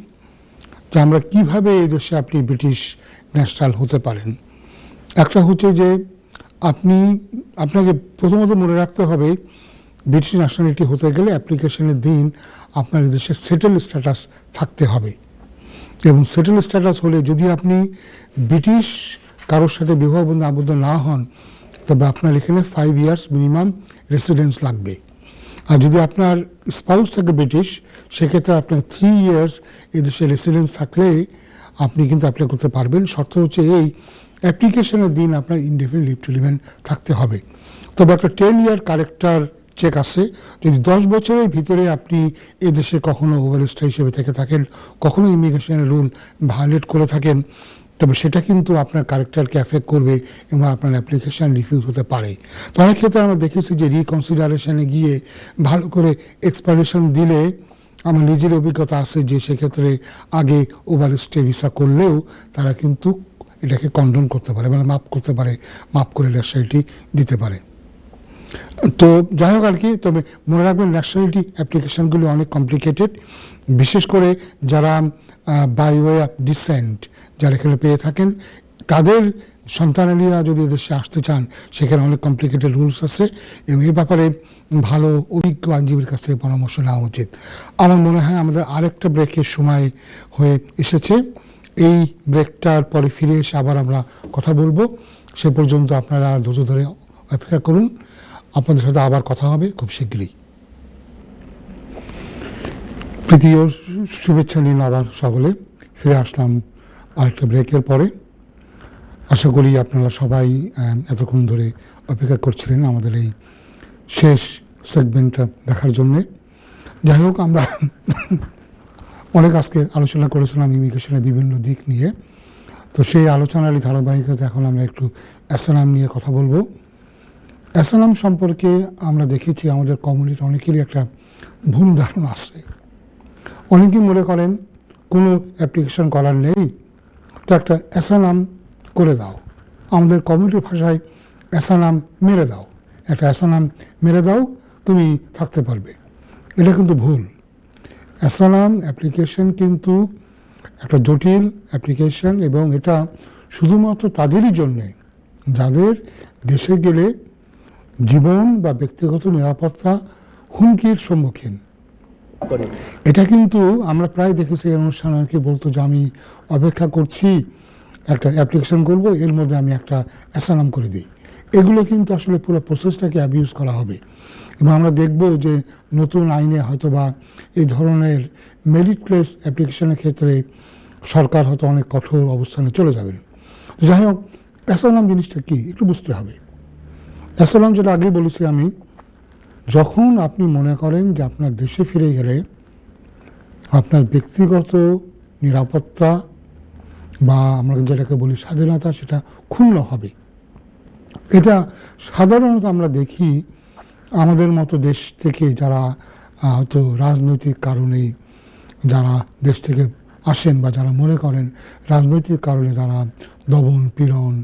যে আমরা কিভাবে এই দেশে আপনি ব্রিটিশ ন্যাশনাল হতে পারেন। একটা হচ্ছে যে আপনাকে প্রথমত মনে রাখতে হবে, ব্রিটিশ ন্যাশনালিটি হতে গেলে অ্যাপ্লিকেশনের দিন আপনার দেশে সেটেল স্ট্যাটাস থাকতে হবে। এবং সেটেল স্ট্যাটাস হলে যদি আপনি ব্রিটিশ কারোর সাথে বিবাহ বন্ধনে আবদ্ধ না হন, তবে আপনার এখানে 5 ইয়ার্স মিনিমাম রেসিডেন্স লাগবে। আর যদি আপনার স্পাউস থাকে ব্রিটিশ, সেক্ষেত্রে আপনার 3 ইয়ার্স এদেশে রেসিডেন্স থাকলে আপনি কিন্তু অ্যাপ্লাই করতে পারবেন। শর্ত হচ্ছে এই, অ্যাপ্লিকেশনের দিন আপনার ইনডেফিনিট লিভ টু লিভ থাকতে হবে। তবে একটা 10 ইয়ার ক্যারেক্টার চেক আছে। যদি 10 বছরের ভিতরে আপনি এদেশে কখনো ওভারস্টে হিসেবে থেকে থাকেন, কখনো ইমিগ্রেশনের রুল ভায়োলেট করে থাকেন, তবে সেটা কিন্তু আপনার ক্যারেক্টারকে এফেক্ট করবে এবং আপনার অ্যাপ্লিকেশান রিফিউজ হতে পারে। তো অনেক ক্ষেত্রে আমরা দেখেছি যে রিকনসিডারেশনে গিয়ে ভালো করে এক্সপ্লানেশন দিলে, আমার নিজের অভিজ্ঞতা আছে যে সেক্ষেত্রে আগে ওভারস্টে ভিসা করলেও তারা কিন্তু এটাকে কন্ডন করতে পারে, মানে মাফ করতে পারে, মাফ করে ন্যাশনালিটি দিতে পারে। তো যাই হোক আর কি, তবে মনে রাখবেন ন্যাশনালিটি অ্যাপ্লিকেশানগুলি অনেক কমপ্লিকেটেড, বিশেষ করে যারা বাই ওয়ে অফ ডিসেন্ট যারা এখানে পেয়ে থাকেন, তাদের সন্তানালীরা যদি দেশে আসতে চান, সেখানে অনেক কমপ্লিকেটেড রুলস আছে এবং এই ব্যাপারে ভালো অভিজ্ঞ আইনজীবীর কাছে পরামর্শ নেওয়া উচিত। আমার মনে হয় আমাদের আরেকটা ব্রেকের সময় হয়ে এসেছে। এই ব্রেকটার পরে ফিরে এসে আবার আমরা কথা বলবো। সে পর্যন্ত আপনারা ধৈর্য ধরে অপেক্ষা করুন, আপনাদের সাথে আবার কথা হবে খুব শীঘ্রই। প্রীতীয় শুভেচ্ছা নিন আবার সকলে। ফিরে আসলাম আরেকটা ব্রেকের পরে। আশা করি আপনারা সবাই এতক্ষণ ধরে অপেক্ষা করছিলেন আমাদের এই শেষ সেগমেন্টটা দেখার জন্যে। যাই হোক, আমরা অনেক আজকে আলোচনা করেছিলাম ইমিগ্রেশনের বিভিন্ন দিক নিয়ে। তো সেই আলোচনারই ধারাবাহিকতা এখন আমরা একটু অ্যাসালাম নিয়ে কথা বলবো। অ্যাসালাম সম্পর্কে আমরা দেখেছি আমাদের কমিউনিটি অনেকেরই একটা ভুল ধারণা আছে। অনেকেই মনে করেন কোনো অ্যাপ্লিকেশন করার নেই, তো একটা অ্যাসালাম করে দাও, আমাদের কমিউনিটি ভাষায় অ্যাসালাম মেরে দাও, একটা অ্যাসালাম মেরে দাও, তুমি থাকতে পারবে। এটা কিন্তু ভুল। অ্যাসালাম অ্যাপ্লিকেশন কিন্তু একটা জটিল অ্যাপ্লিকেশন এবং এটা শুধুমাত্র তাদেরই জন্যে যাদের দেশে গেলে জীবন বা ব্যক্তিগত নিরাপত্তা হুমকির সম্মুখীন। এটা কিন্তু আমরা প্রায় দেখেছি এই অনুষ্ঠান অনেকে বলতো যে আমি অপেক্ষা করছি একটা অ্যাপ্লিকেশন করব, এর মধ্যে আমি একটা অ্যাসালাম করে দিই। এগুলো কিন্তু আসলে পুরো প্রসেসটাকে অ্যাবিউজ করা হবে এবং আমরা দেখব যে নতুন আইনে হয়তো বা এই ধরনের মেরিট প্লেস অ্যাপ্লিকেশনের ক্ষেত্রে সরকার হয়তো অনেক কঠোর অবস্থানে চলে যাবেন। যাই হোক, অ্যাসালাম জিনিসটা কি একটু বুঝতে হবে। অ্যাসালাম যেটা আগেই বলেছি আমি, যখন আপনি মনে করেন যে আপনার দেশে ফিরে গেলে আপনার ব্যক্তিগত নিরাপত্তা বা আমরা যেটাকে বলি স্বাধীনতা, সেটা ক্ষুণ্ণ হবে। এটা সাধারণত আমরা দেখি আমাদের মতো দেশ থেকে যারা হয়তো রাজনৈতিক কারণে যারা দেশ থেকে আসেন বা যারা মনে করেন রাজনৈতিক কারণে তারা দমন পীড়ন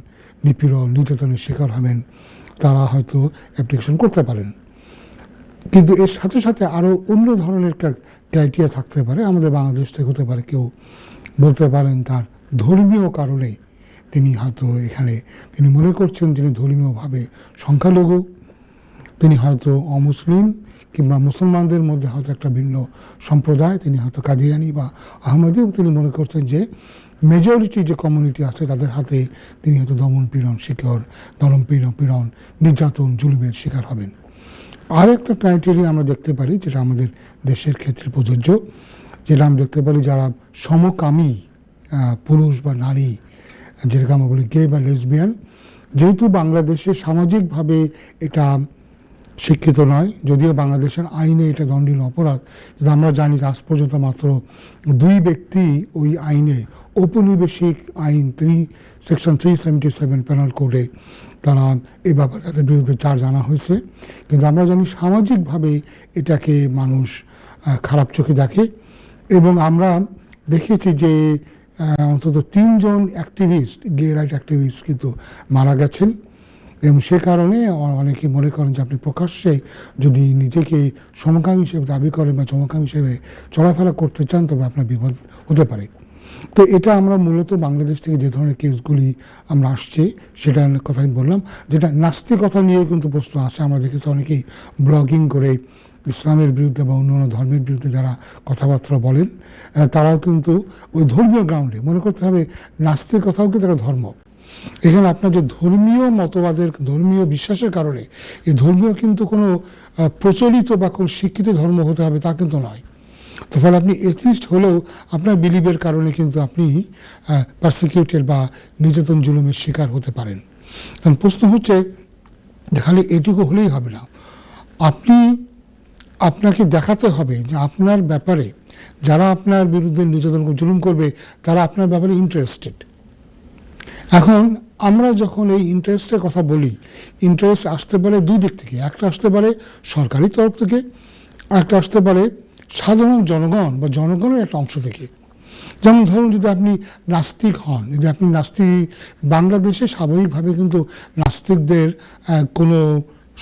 নিপীড়ন নির্যাতনের শিকার হবেন, তারা হয়তো অ্যাপ্লিকেশন করতে পারেন। কিন্তু এর সাথে সাথে আরও অন্য ধরনের ক্রাইটেরিয়া থাকতে পারে। আমাদের বাংলাদেশ থেকে হতে পারে কেউ বলতে পারেন তার ধর্মীয় কারণে তিনি হয়তো এখানে তিনি মনে করছেন তিনি ধর্মীয়ভাবে সংখ্যালঘু, তিনি হয়তো অমুসলিম কিংবা মুসলমানদের মধ্যে হয়তো একটা ভিন্ন সম্প্রদায়, তিনি হয়তো কাদিয়ানি বা আহমদী, তিনি মনে করছেন যে মেজরিটি যে কমিউনিটি আছে তাদের হাতে তিনি হয়তো দমন পীড়ন পীড়ন নির্যাতন জুলুমের শিকার হবেন। আর একটা ক্রাইটেরিয়া আমরা দেখতে পারি যেটা আমাদের দেশের ক্ষেত্রে প্রযোজ্য, যেটা আমি দেখতে পারি যারা সমকামী পুরুষ বা নারী, যেটাকে আমরা বলি গে বা লেসবিয়ান, যেহেতু বাংলাদেশে সামাজিকভাবে এটা শিক্ষিত নয়, যদিও বাংলাদেশের আইনে এটা দণ্ডনীয় অপরাধ, কিন্তু আমরা জানি যে আজ পর্যন্ত মাত্র 2 ব্যক্তি ওই আইনে, ঔপনিবেশিক আইন সেকশন 377 পেনাল কোডে তারা এই ব্যাপারে তাদের বিরুদ্ধে চার্জ আনা হয়েছে। কিন্তু আমরা জানি সামাজিকভাবে এটাকে মানুষ খারাপ চোখে দেখে, এবং আমরা দেখেছি যে অন্তত 3 জন অ্যাক্টিভিস্ট, গে রাইট অ্যাক্টিভিস্ট কিন্তু মারা গেছেন। এবং সে কারণে অনেকে মনে করেন যে আপনি প্রকাশ্যে যদি নিজেকে সমকামী হিসেবে দাবি করেন বা সমকামী হিসেবে চলাফেরা করতে চান, তবে আপনার বিপদ হতে পারে। তো এটা আমরা মূলত বাংলাদেশ থেকে যে ধরনের কেসগুলি আমরা আসছে সেটার কথাই বললাম, যেটা নাস্তিকতা নিয়েও কিন্তু প্রশ্ন আসে। আমরা দেখেছি অনেকেই ব্লগিং করে ইসলামের বিরুদ্ধে বা অন্য ধর্মের বিরুদ্ধে যারা কথাবার্তা বলেন, তারাও কিন্তু ওই ধর্মীয় গ্রাউন্ডে মনে করতে হবে নাস্তিকতাও কিন্তু একটা ধর্ম। এখানে আপনার যে ধর্মীয় মতবাদের, ধর্মীয় বিশ্বাসের কারণে এই ধর্মীয় কিন্তু কোনো প্রচলিত বা কোনো শিক্ষিত ধর্ম হতে হবে তা কিন্তু নয়। তো ফলে আপনি এথিস্ট হলেও আপনার বিলিভের কারণে কিন্তু আপনি পারসিকিউটেড বা নির্যাতন জুলুমের শিকার হতে পারেন। কারণ প্রশ্ন হচ্ছে খালি এটুকু হলেই হবে না, আপনাকে দেখাতে হবে যে আপনার ব্যাপারে যারা আপনার বিরুদ্ধে নির্যাতন জুলুম করবে তারা আপনার ব্যাপারে ইন্টারেস্টেড। এখন আমরা যখন এই ইন্টারেস্টের কথা বলি, ইন্টারেস্ট আসতে পারে 2 দিক থেকে। একটা আসতে পারে সরকারি তরফ থেকে, একটা আসতে পারে সাধারণ জনগণ বা জনগণের একটা অংশ থেকে। যেমন ধরুন, যদি আপনি নাস্তিক হন, যদি আপনি নাস্তিক, বাংলাদেশে স্বাভাবিকভাবে কিন্তু নাস্তিকদের কোনো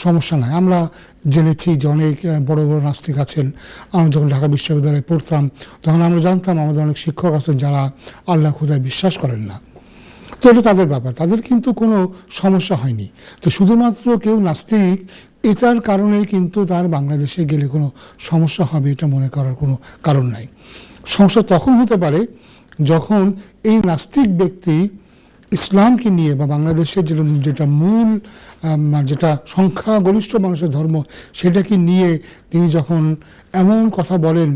সমস্যা নাই। আমরা জেনেছি যে অনেক বড় বড় নাস্তিক আছেন। আমরা যখন ঢাকা বিশ্ববিদ্যালয়ে পড়তাম তখন আমরা জানতাম আমাদের অনেক শিক্ষক আছেন যারা আল্লাহ খোদায় বিশ্বাস করেন না। তো এটা তাদের ব্যাপার, তাদের কিন্তু কোনো সমস্যা হয়নি। তো শুধুমাত্র কেউ নাস্তিক এটার কারণেই কিন্তু তার বাংলাদেশে গেলে কোনো সমস্যা হবে এটা মনে করার কোনো কারণ নাই। সমস্যা তখন হতে পারে যখন এই নাস্তিক ব্যক্তি ইসলামকে নিয়ে বা বাংলাদেশের যেটা মূল যেটা সংখ্যাগরিষ্ঠ মানুষের ধর্ম সেটাকে নিয়ে তিনি যখন এমন কথা বলেন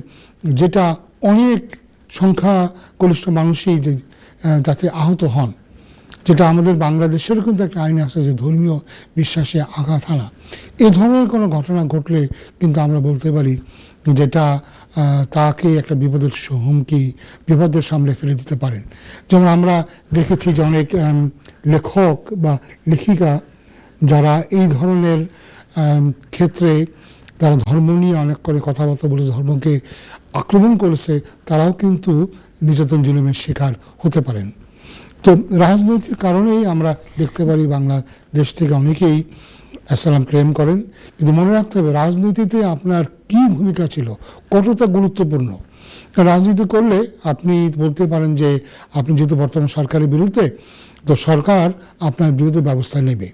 যেটা অনেক সংখ্যাগরিষ্ঠ মানুষই যাতে আহত হন, যেটা আমাদের বাংলাদেশেরও কিন্তু একটা আইন আছে যে ধর্মীয় বিশ্বাসে আঘাত হানা, এ ধরনের কোনো ঘটনা ঘটলে কিন্তু আমরা বলতে পারি যেটা তাকে একটা বিপদের হুমকি, বিপদের সামনে ফেলে দিতে পারেন। যেমন আমরা দেখেছি যে অনেক লেখক বা লেখিকা যারা এই ধরনের ক্ষেত্রে তারা ধর্ম নিয়ে অনেক করে কথাবার্তা বলেছে, ধর্মকে আক্রমণ করেছে, তারাও কিন্তু নির্যাতন জুলুমের শিকার হতে পারেন। তো রাজনৈতিক কারণেই আমরা দেখতে পারি বাংলাদেশ থেকে অনেকেই আসসালাম ক্লেম করেন। কিন্তু মনে রাখতে হবে রাজনীতিতে আপনার কি ভূমিকা ছিল, কতটা গুরুত্বপূর্ণ। রাজনীতি করলে আপনি বলতে পারেন যে আপনি যেহেতু বর্তমান সরকারের বিরুদ্ধে, তো সরকার আপনার বিরুদ্ধে ব্যবস্থা নেবে।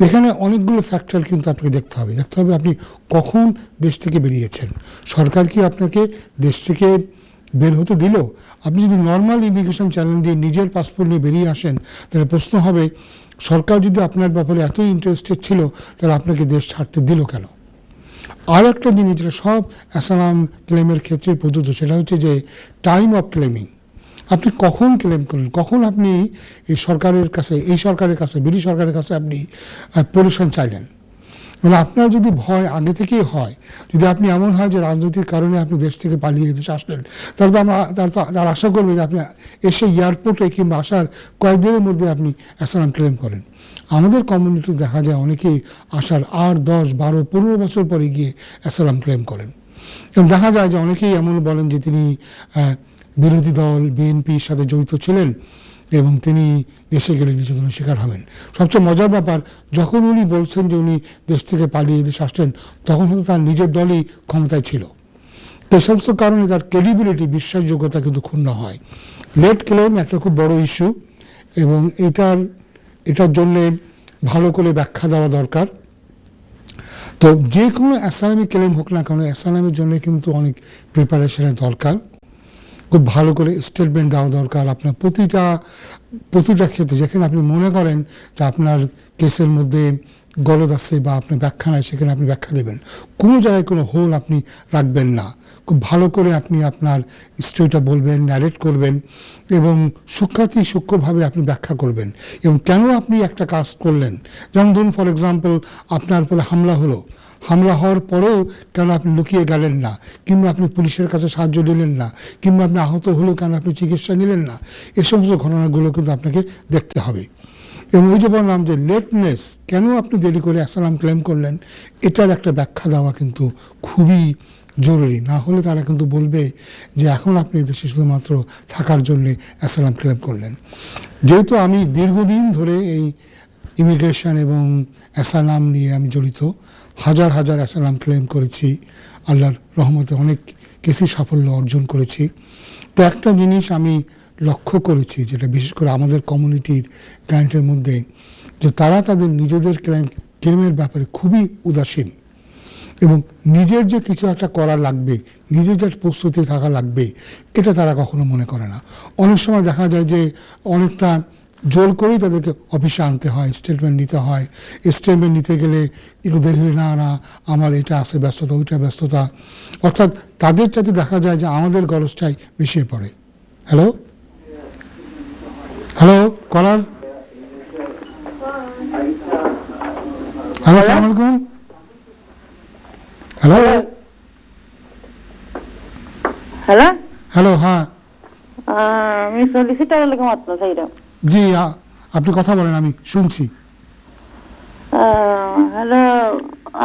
এখানে অনেকগুলো ফ্যাক্টর কিন্তু আপনাকে দেখতে হবে আপনি কখন দেশ থেকে বেরিয়েছেন, সরকার কি আপনাকে দেশ থেকে বের হতে দিল। আপনি যদি নর্মাল ইমিগ্রেশন চ্যানেল দিয়ে নিজের পাসপোর্ট নিয়ে বেরিয়ে আসেন, তাহলে প্রশ্ন হবে সরকার যদি আপনার ব্যাপারে এতই ইন্টারেস্টেড ছিল তাহলে আপনাকে দেশ ছাড়তে দিল কেন। আর একটা জিনিস যেটা সব অ্যাসাইলাম ক্লেমের ক্ষেত্রে প্রযোজ্য, সেটা হচ্ছে যে টাইম অফ ক্লেমিং। আপনি কখন ক্লেম করলেন, কখন আপনি এই সরকারের কাছে ব্রিটিশ সরকারের কাছে আপনি পারমিশন চাইলেন। মানে আপনার যদি ভয় আগে থেকেই হয়, যদি আপনি এমন হয় যে রাজনৈতিক কারণে আপনি দেশ থেকে পালিয়ে দেশে আসলেন, তাহলে তো তার আশা করবে যে আপনি এসে এয়ারপোর্টে কিংবা আসার কয়েকদিনের মধ্যে আপনি অ্যাসাইলাম ক্লেম করেন। আমাদের কমিউনিটি দেখা যায় অনেকেই আসার 8, 10, 12, 15 বছর পরে গিয়ে অ্যাসাইলাম ক্লেম করেন। এবং দেখা যায় যে অনেকেই এমন বলেন যে তিনি বিরোধী দল বিএনপির সাথে জড়িত ছিলেন এবং তিনি দেশে গেলে নির্যাতনের শিকার হবেন। সবচেয়ে মজার ব্যাপার, যখন উনি বলছেন যে উনি দেশ থেকে পালিয়ে দেশে আসছেন, তখন হয়তো তার নিজের দলই ক্ষমতায় ছিল। তো এই সমস্ত কারণে তার ক্রেডিবিলিটি, বিশ্বাসযোগ্যতা কিন্তু ক্ষুণ্ণ হয়। লেট ক্লেম একটা খুব বড় ইস্যু এবং এটার জন্যে ভালো করে ব্যাখ্যা দেওয়া দরকার। তো যে কোনো অ্যাসাইলামি ক্লেম হোক না কেন, অ্যাসাইলামের জন্য কিন্তু অনেক প্রিপারেশনের দরকার, খুব ভালো করে স্টেটমেন্ট দেওয়া দরকার। আপনার প্রতিটা ক্ষেত্রে যেখানে আপনি মনে করেন যে আপনার কেসের মধ্যে গলদ আছে বা আপনার ব্যাখ্যা নাই, সেখানে আপনি ব্যাখ্যা দেবেন। কোনো জায়গায় কোনো হোল আপনি রাখবেন না। খুব ভালো করে আপনি আপনার স্টোরিটা বলবেন, ন্যারেট করবেন এবং সূক্ষ্মভাবে আপনি ব্যাখ্যা করবেন এবং কেন আপনি একটা কাজ করলেন। যেমন ধরুন ফর এক্সাম্পল, আপনার উপরে হামলা হলো, হামলা হওয়ার পরেও কেন আপনি লুকিয়ে গেলেন না, কিংবা আপনি পুলিশের কাছে সাহায্য নিলেন না, কিংবা আপনি আহত হলেও কেন আপনি চিকিৎসা নিলেন না, এ সমস্ত ঘটনাগুলো কিন্তু আপনাকে দেখতে হবে। এবং ওই যে বললাম যে লেটনেস, কেন আপনি দেরি করে অ্যাসাইলাম ক্লেম করলেন, এটার একটা ব্যাখ্যা দেওয়া কিন্তু খুবই জরুরি। না হলে তারা কিন্তু বলবে যে এখন আপনি দেশে শুধুমাত্র থাকার জন্যে অ্যাসাইলাম ক্লেম করলেন। যেহেতু আমি দীর্ঘদিন ধরে এই ইমিগ্রেশন এবং অ্যাসাইলাম নিয়ে আমি জড়িত, হাজার হাজার অ্যাসাইলাম ক্লেম করেছি, আল্লাহর রহমতে অনেক কেসই সাফল্য অর্জন করেছি। তো একটা জিনিস আমি লক্ষ্য করেছি, যেটা বিশেষ করে আমাদের কমিউনিটির ক্লায়েন্টের মধ্যে, যে তারা তাদের নিজেদের ক্লেমের ব্যাপারে খুবই উদাসীন এবং নিজের যে কিছু একটা করা লাগবে, নিজের যে প্রস্তুতি থাকা লাগবে, এটা তারা কখনো মনে করে না। অনেক সময় দেখা যায় যে অনেকটা জোর করেই তাদেরকে অফিসে আনতে হয়, স্টেটমেন্ট নিতে হয়। স্টেটমেন্ট নিতে গেলে একটু দেরি হয়ে, না না আমার এটা আছে ব্যস্ততা, ওইটা ব্যস্ততা, অর্থাৎ তাদের চাইতে দেখা যায় যে আমাদের গরজটাই বেশি পড়ে। হ্যালো হ্যালো কলার, হ্যালো আসসালামু আলাইকুম। হ্যালো হ্যালো হ্যালো, হ্যাঁ আমি সলিসিটার লাগে মাত্র চাইরা। জি, আপনি কথা বলেন, আমি শুনছি। হ্যালো,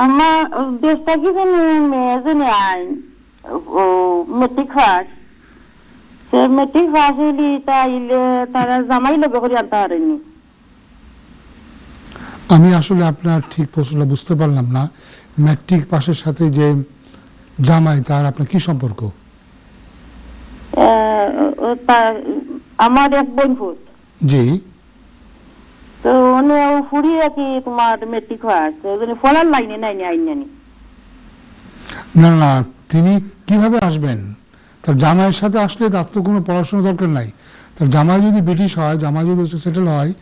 আমার দেশটা কি জানি মেয়ে জানি আইন মেট্রিক পাস, সে মেট্রিক পাস হইলি তাইলে তারা জামাই লগে করে আনতে পারেনি। আমি আসলে আপনার ঠিক প্রশ্নটা বুঝতে পারলাম না। ম্যাট্রিক পাশের সাথে যে জামাই, তার আপনার কি সম্পর্ক? আমার এক বোন ফুট। জি, তো উনি ফুরিয়ে কি তোমার মেট্রিক পাস, ফলার লাইনে নাই আইন জানি। না না, তিনি কিভাবে আসবেন? তার জামাইয়ের সাথে আসলে তার তো কোনো পড়াশোনা দরকার নাই। তার জামাই যদি ব্রিটিশ হয়, জামাই যদি সেটেল হয়,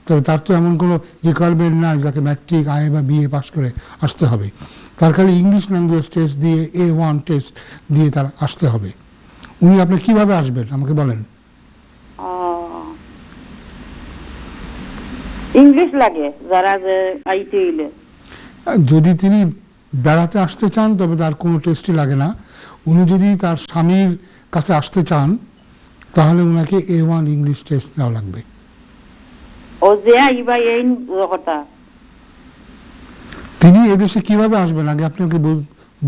তবে তার তো এমন কোনো রিকোয়ারমেন্ট নাই যাকে ম্যাট্রিক আইএ বা বিএ পাস করে আসতে হবে। তার খালি ইংলিশ ল্যাঙ্গুয়েজ টেস্ট দিয়ে A1 টেস্ট দিয়ে তার আসতে হবে। উনি আপনি কিভাবে আসবেন আমাকে বলেন? ইংলিশ লাগে যারা যে আইতে হইলে। যদি তিনি বেড়াতে আসতে চান তবে তার কোনো টেস্টই লাগে না। উনি যদি তার স্বামীর কাছে আসতে চান তাহলে ওনাকে A1 ইংলিশ টেস্ট দেওয়া লাগবে। ও যে আইবা এই কথা। তিনি এদেশে কিভাবে আসবেন আগে আপনি ওকে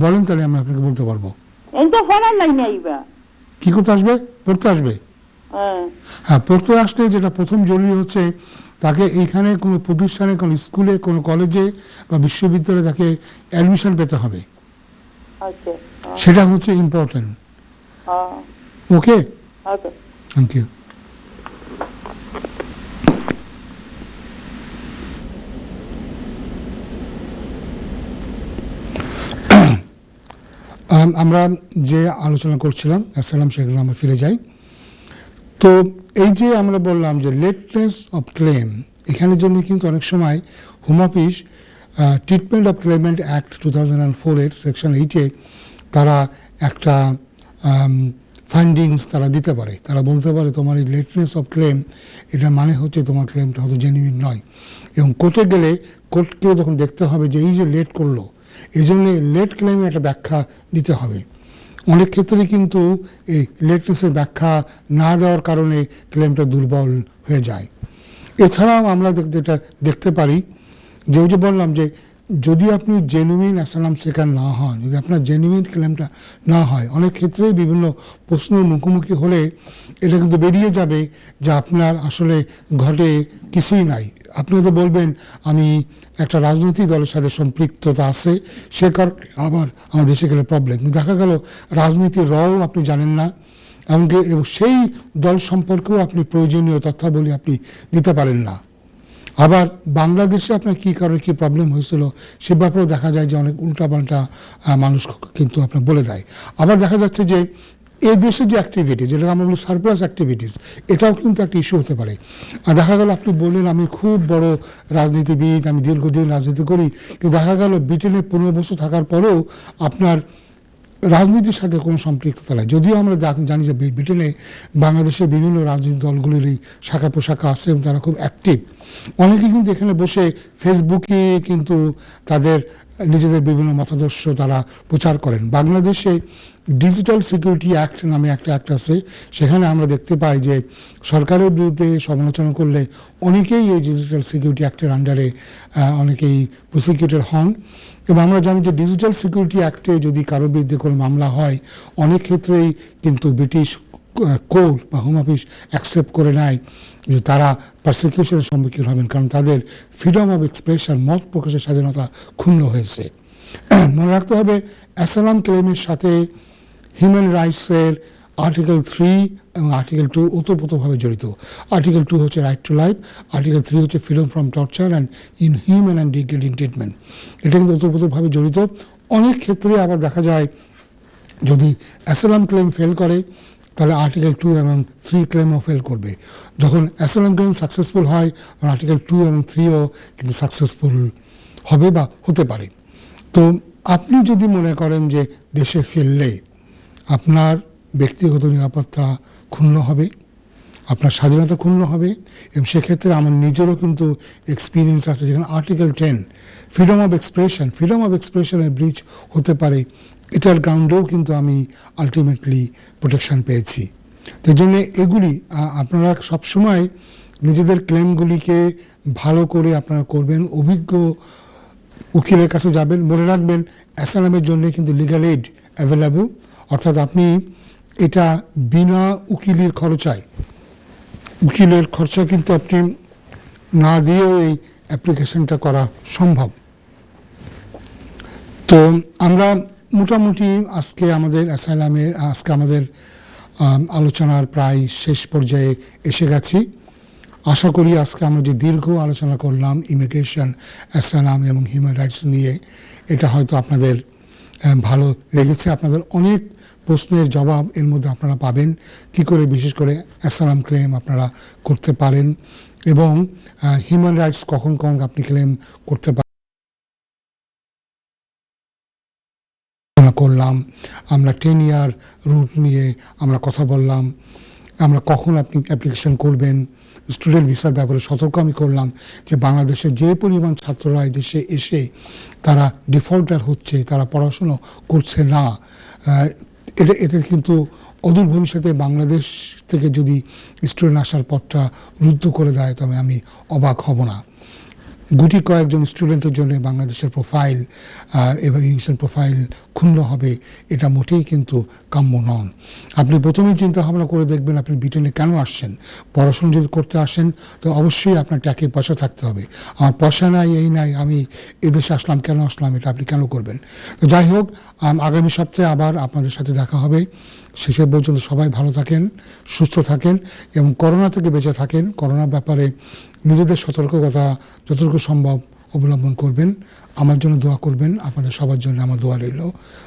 বলেন, তাহলে আমি আপনাকে বলতে পারবো। এই তো ফলার লাইনে আইবা। কি করতে আসবে? পড়তে আসবে। হ্যাঁ, পড়তে আসলে যেটা প্রথম জরুরি হচ্ছে তাকে এইখানে কোনো প্রতিষ্ঠানে, কোনো স্কুলে, কোনো কলেজে বা বিশ্ববিদ্যালয়ে তাকে অ্যাডমিশন পেতে হবে। সেটা হচ্ছে ইম্পর্টেন্ট। Okay, thank you. আমরা যে আলোচনা করছিলাম অ্যাসাইলাম, সেগুলো আমরা ফিরে যাই। তো এই যে আমরা বললাম যে লেটনেস অফ ক্লেম, এখানের জন্য কিন্তু অনেক সময় Home Office treatment of claimant act 2004-এর সেকশন 8-এ তারা একটা ফাইন্ডিংস তারা দিতে পারে। তারা বলতে পারে তোমার এই লেটনেস অফ ক্লেম, এটা মানে হচ্ছে তোমার ক্লেমটা হয়তো জেনুইন নয়। এবং কোর্টে গেলে কোর্টকেও তখন দেখতে হবে যে এই যে লেট করলো, এই জন্য লেট ক্লেমে একটা ব্যাখ্যা দিতে হবে। অনেক ক্ষেত্রে কিন্তু এই লেটনেসের ব্যাখ্যা না দেওয়ার কারণে ক্লেমটা দুর্বল হয়ে যায়। এছাড়াও আমরা যেটা দেখতে পারি যে ওই যে বললাম যে যদি আপনি জেনুইন অ্যাসাইলাম সিকার না হন, যদি আপনার জেনুইন ক্লেমটা না হয়, অনেক ক্ষেত্রেই বিভিন্ন প্রশ্নের মুখোমুখি হলে এটা কিন্তু বেরিয়ে যাবে যে আপনার আসলে ঘটে কিছুই নাই। আপনি তো বলবেন আমি একটা রাজনৈতিক দলের সাথে সম্পৃক্ততা আছে, সে কারণে আবার আমার দেশে গেলে প্রবলেম। কিন্তু দেখা গেল রাজনীতির রও আপনি জানেন না, এমনকি সেই দল সম্পর্কেও আপনি প্রয়োজনীয় তথ্যাবলী আপনি দিতে পারেন না। আবার বাংলাদেশে আপনার কী কারণে কী প্রবলেম হয়েছিল সে ব্যাপারেও দেখা যায় যে অনেক উল্টাপাল্টা মানুষ কিন্তু আপনার বলে দেয়। আবার দেখা যাচ্ছে যে এই দেশে যে অ্যাক্টিভিটি, যেটা আমরা বলি সারপ্লাস অ্যাক্টিভিটিস, এটাও কিন্তু একটা ইস্যু হতে পারে। আর দেখা গেল আপনি বললেন আমি খুব বড় রাজনীতিবিদ, আমি দীর্ঘদিন রাজনীতি করি, কিন্তু দেখা গেল ব্রিটেনে 15 বছর থাকার পরেও আপনার রাজনীতির সাথে কোনো সম্পৃক্ততা নাই। যদিও আমরা জানি যে ব্রিটেনে বাংলাদেশের বিভিন্ন রাজনৈতিক দলগুলিরই শাখা প্রশাখা আছে এবং তারা খুব অ্যাক্টিভ। অনেকে কিন্তু এখানে বসে ফেসবুকে কিন্তু তাদের নিজেদের বিভিন্ন মতাদর্শ তারা প্রচার করেন। বাংলাদেশে ডিজিটাল সিকিউরিটি অ্যাক্ট নামে একটা অ্যাক্ট আছে, সেখানে আমরা দেখতে পাই যে সরকারের বিরুদ্ধে সমালোচনা করলে অনেকেই এই ডিজিটাল সিকিউরিটি অ্যাক্টের আন্ডারে অনেকেই প্রসিকিউটেড হন। এবং আমরা জানি যে ডিজিটাল সিকিউরিটি অ্যাক্টে যদি কারোর বিরুদ্ধে কোনো মামলা হয় অনেক ক্ষেত্রেই কিন্তু ব্রিটিশ কোর্ট বা হোম অফিস অ্যাকসেপ্ট করে নেয় যে তারা পারসিকিউশনের সম্মুখীন হবেন, কারণ তাদের ফ্রিডম অফ এক্সপ্রেশন, মত প্রকাশের স্বাধীনতা ক্ষুণ্ণ হয়েছে। মনে রাখতে হবে অ্যাসাইলাম ক্লেমের সাথে হিউম্যান রাইটসের আর্টিকেল 3 এবং আর্টিকেল 2 ওতপ্রোতভাবে জড়িত। আর্টিকেল 2 হচ্ছে রাইট টু লাইফ, আর্টিকেল 3 হচ্ছে freedom from torture and inhuman and degrading treatment. এটা কিন্তু ওতপ্রোতভাবে জড়িত। অনেক ক্ষেত্রে আবার দেখা যায় যদি অ্যাসাইলাম ক্লেম ফেল করে তাহলে আর্টিকেল 2 এবং 3 ক্লেমও ফেল করবে। যখন অ্যাসাইলাম ক্লেম সাকসেসফুল হয় তখন আর্টিকেল 2 এবং 3ও কিন্তু সাকসেসফুল হবে বা হতে পারে। তো আপনি যদি মনে করেন যে দেশে ফিরলে আপনার ব্যক্তিগত নিরাপত্তা ক্ষুণ্ণ হবে, আপনার স্বাধীনতা ক্ষুণ্ণ হবে, এবং সেক্ষেত্রে আমার নিজেরও কিন্তু এক্সপিরিয়েন্স আছে যেখানে আর্টিকেল 10 ফ্রিডম অফ এক্সপ্রেশনের ব্রিচ হতে পারে, এটার গ্রাউন্ডেও কিন্তু আমি আলটিমেটলি প্রোটেকশন পেয়েছি। তো জন্য এগুলি আপনারা সবসময় নিজেদের ক্লেমগুলিকে ভালো করে আপনারা করবেন, অভিজ্ঞ উকিলের কাছে যাবেন। মনে রাখবেন অ্যাসাইলামের জন্য কিন্তু লিগ্যাল এইড অ্যাভেলেবল, অর্থাৎ আপনি এটা বিনা উকিলের খরচা কিন্তু আপনি না দিয়েও এই অ্যাপ্লিকেশনটা করা সম্ভব। তো আমরা মোটামুটি আজকে আমাদের আলোচনার প্রায় শেষ পর্যায়ে এসে গেছি। আশা করি আজকে আমরা যে দীর্ঘ আলোচনা করলাম ইমিগ্রেশন, অ্যাসাইলাম এবং হিউম্যান রাইটস নিয়ে, এটা হয়তো আপনাদের ভালো লেগেছে। আপনাদের অনেক প্রশ্নের জবাব এর মধ্যে আপনারা পাবেন, কি করে বিশেষ করে অ্যাসাইলাম ক্লেম আপনারা করতে পারেন এবং হিউম্যান রাইটস কখন আপনি ক্লেম করতে পারেন করলাম। আমরা 10 ইয়ার রুট নিয়ে আমরা কথা বললাম, আমরা কখন আপনি অ্যাপ্লিকেশন করবেন, স্টুডেন্ট ভিসার ব্যাপারে সতর্ক আমি করলাম যে বাংলাদেশে যে পরিমাণ ছাত্ররা এই দেশে এসে তারা ডিফল্টার হচ্ছে, তারা পড়াশুনো করছে না, এতে কিন্তু অদূর ভবিষ্যতে বাংলাদেশ থেকে যদি স্টুডেন্ট আসার পথটা রুদ্ধ করে দেয় তবে আমি অবাক হব না। গুটি কয়েকজন স্টুডেন্টের জন্য বাংলাদেশের প্রোফাইল এবং ইমিগ্রেশন প্রোফাইল ক্ষুণ্ণ হবে, এটা মোটেই কিন্তু কাম্য নন। আপনি প্রথমেই চিন্তা ভাবনা করে দেখবেন আপনি ব্রিটেনে কেন আসছেন। পড়াশোনা যদি করতে আসেন তো অবশ্যই আপনার ট্যাকে পয়সা থাকতে হবে। আমার পয়সা নাই, এই নাই, আমি এদেশে আসলাম, কেন আসলাম, এটা আপনি কেন করবেন। তো যাই হোক, আগামী সপ্তাহে আবার আপনাদের সাথে দেখা হবে। শেষে পর্যন্ত সবাই ভালো থাকেন, সুস্থ থাকেন এবং করোনা থেকে বেঁচে থাকেন। করোনার ব্যাপারে নিজেদের সতর্কতা যতটুকু সম্ভব অবলম্বন করবেন। আমার জন্য দোয়া করবেন, আপনাদের সবার জন্য আমার দোয়া রইল।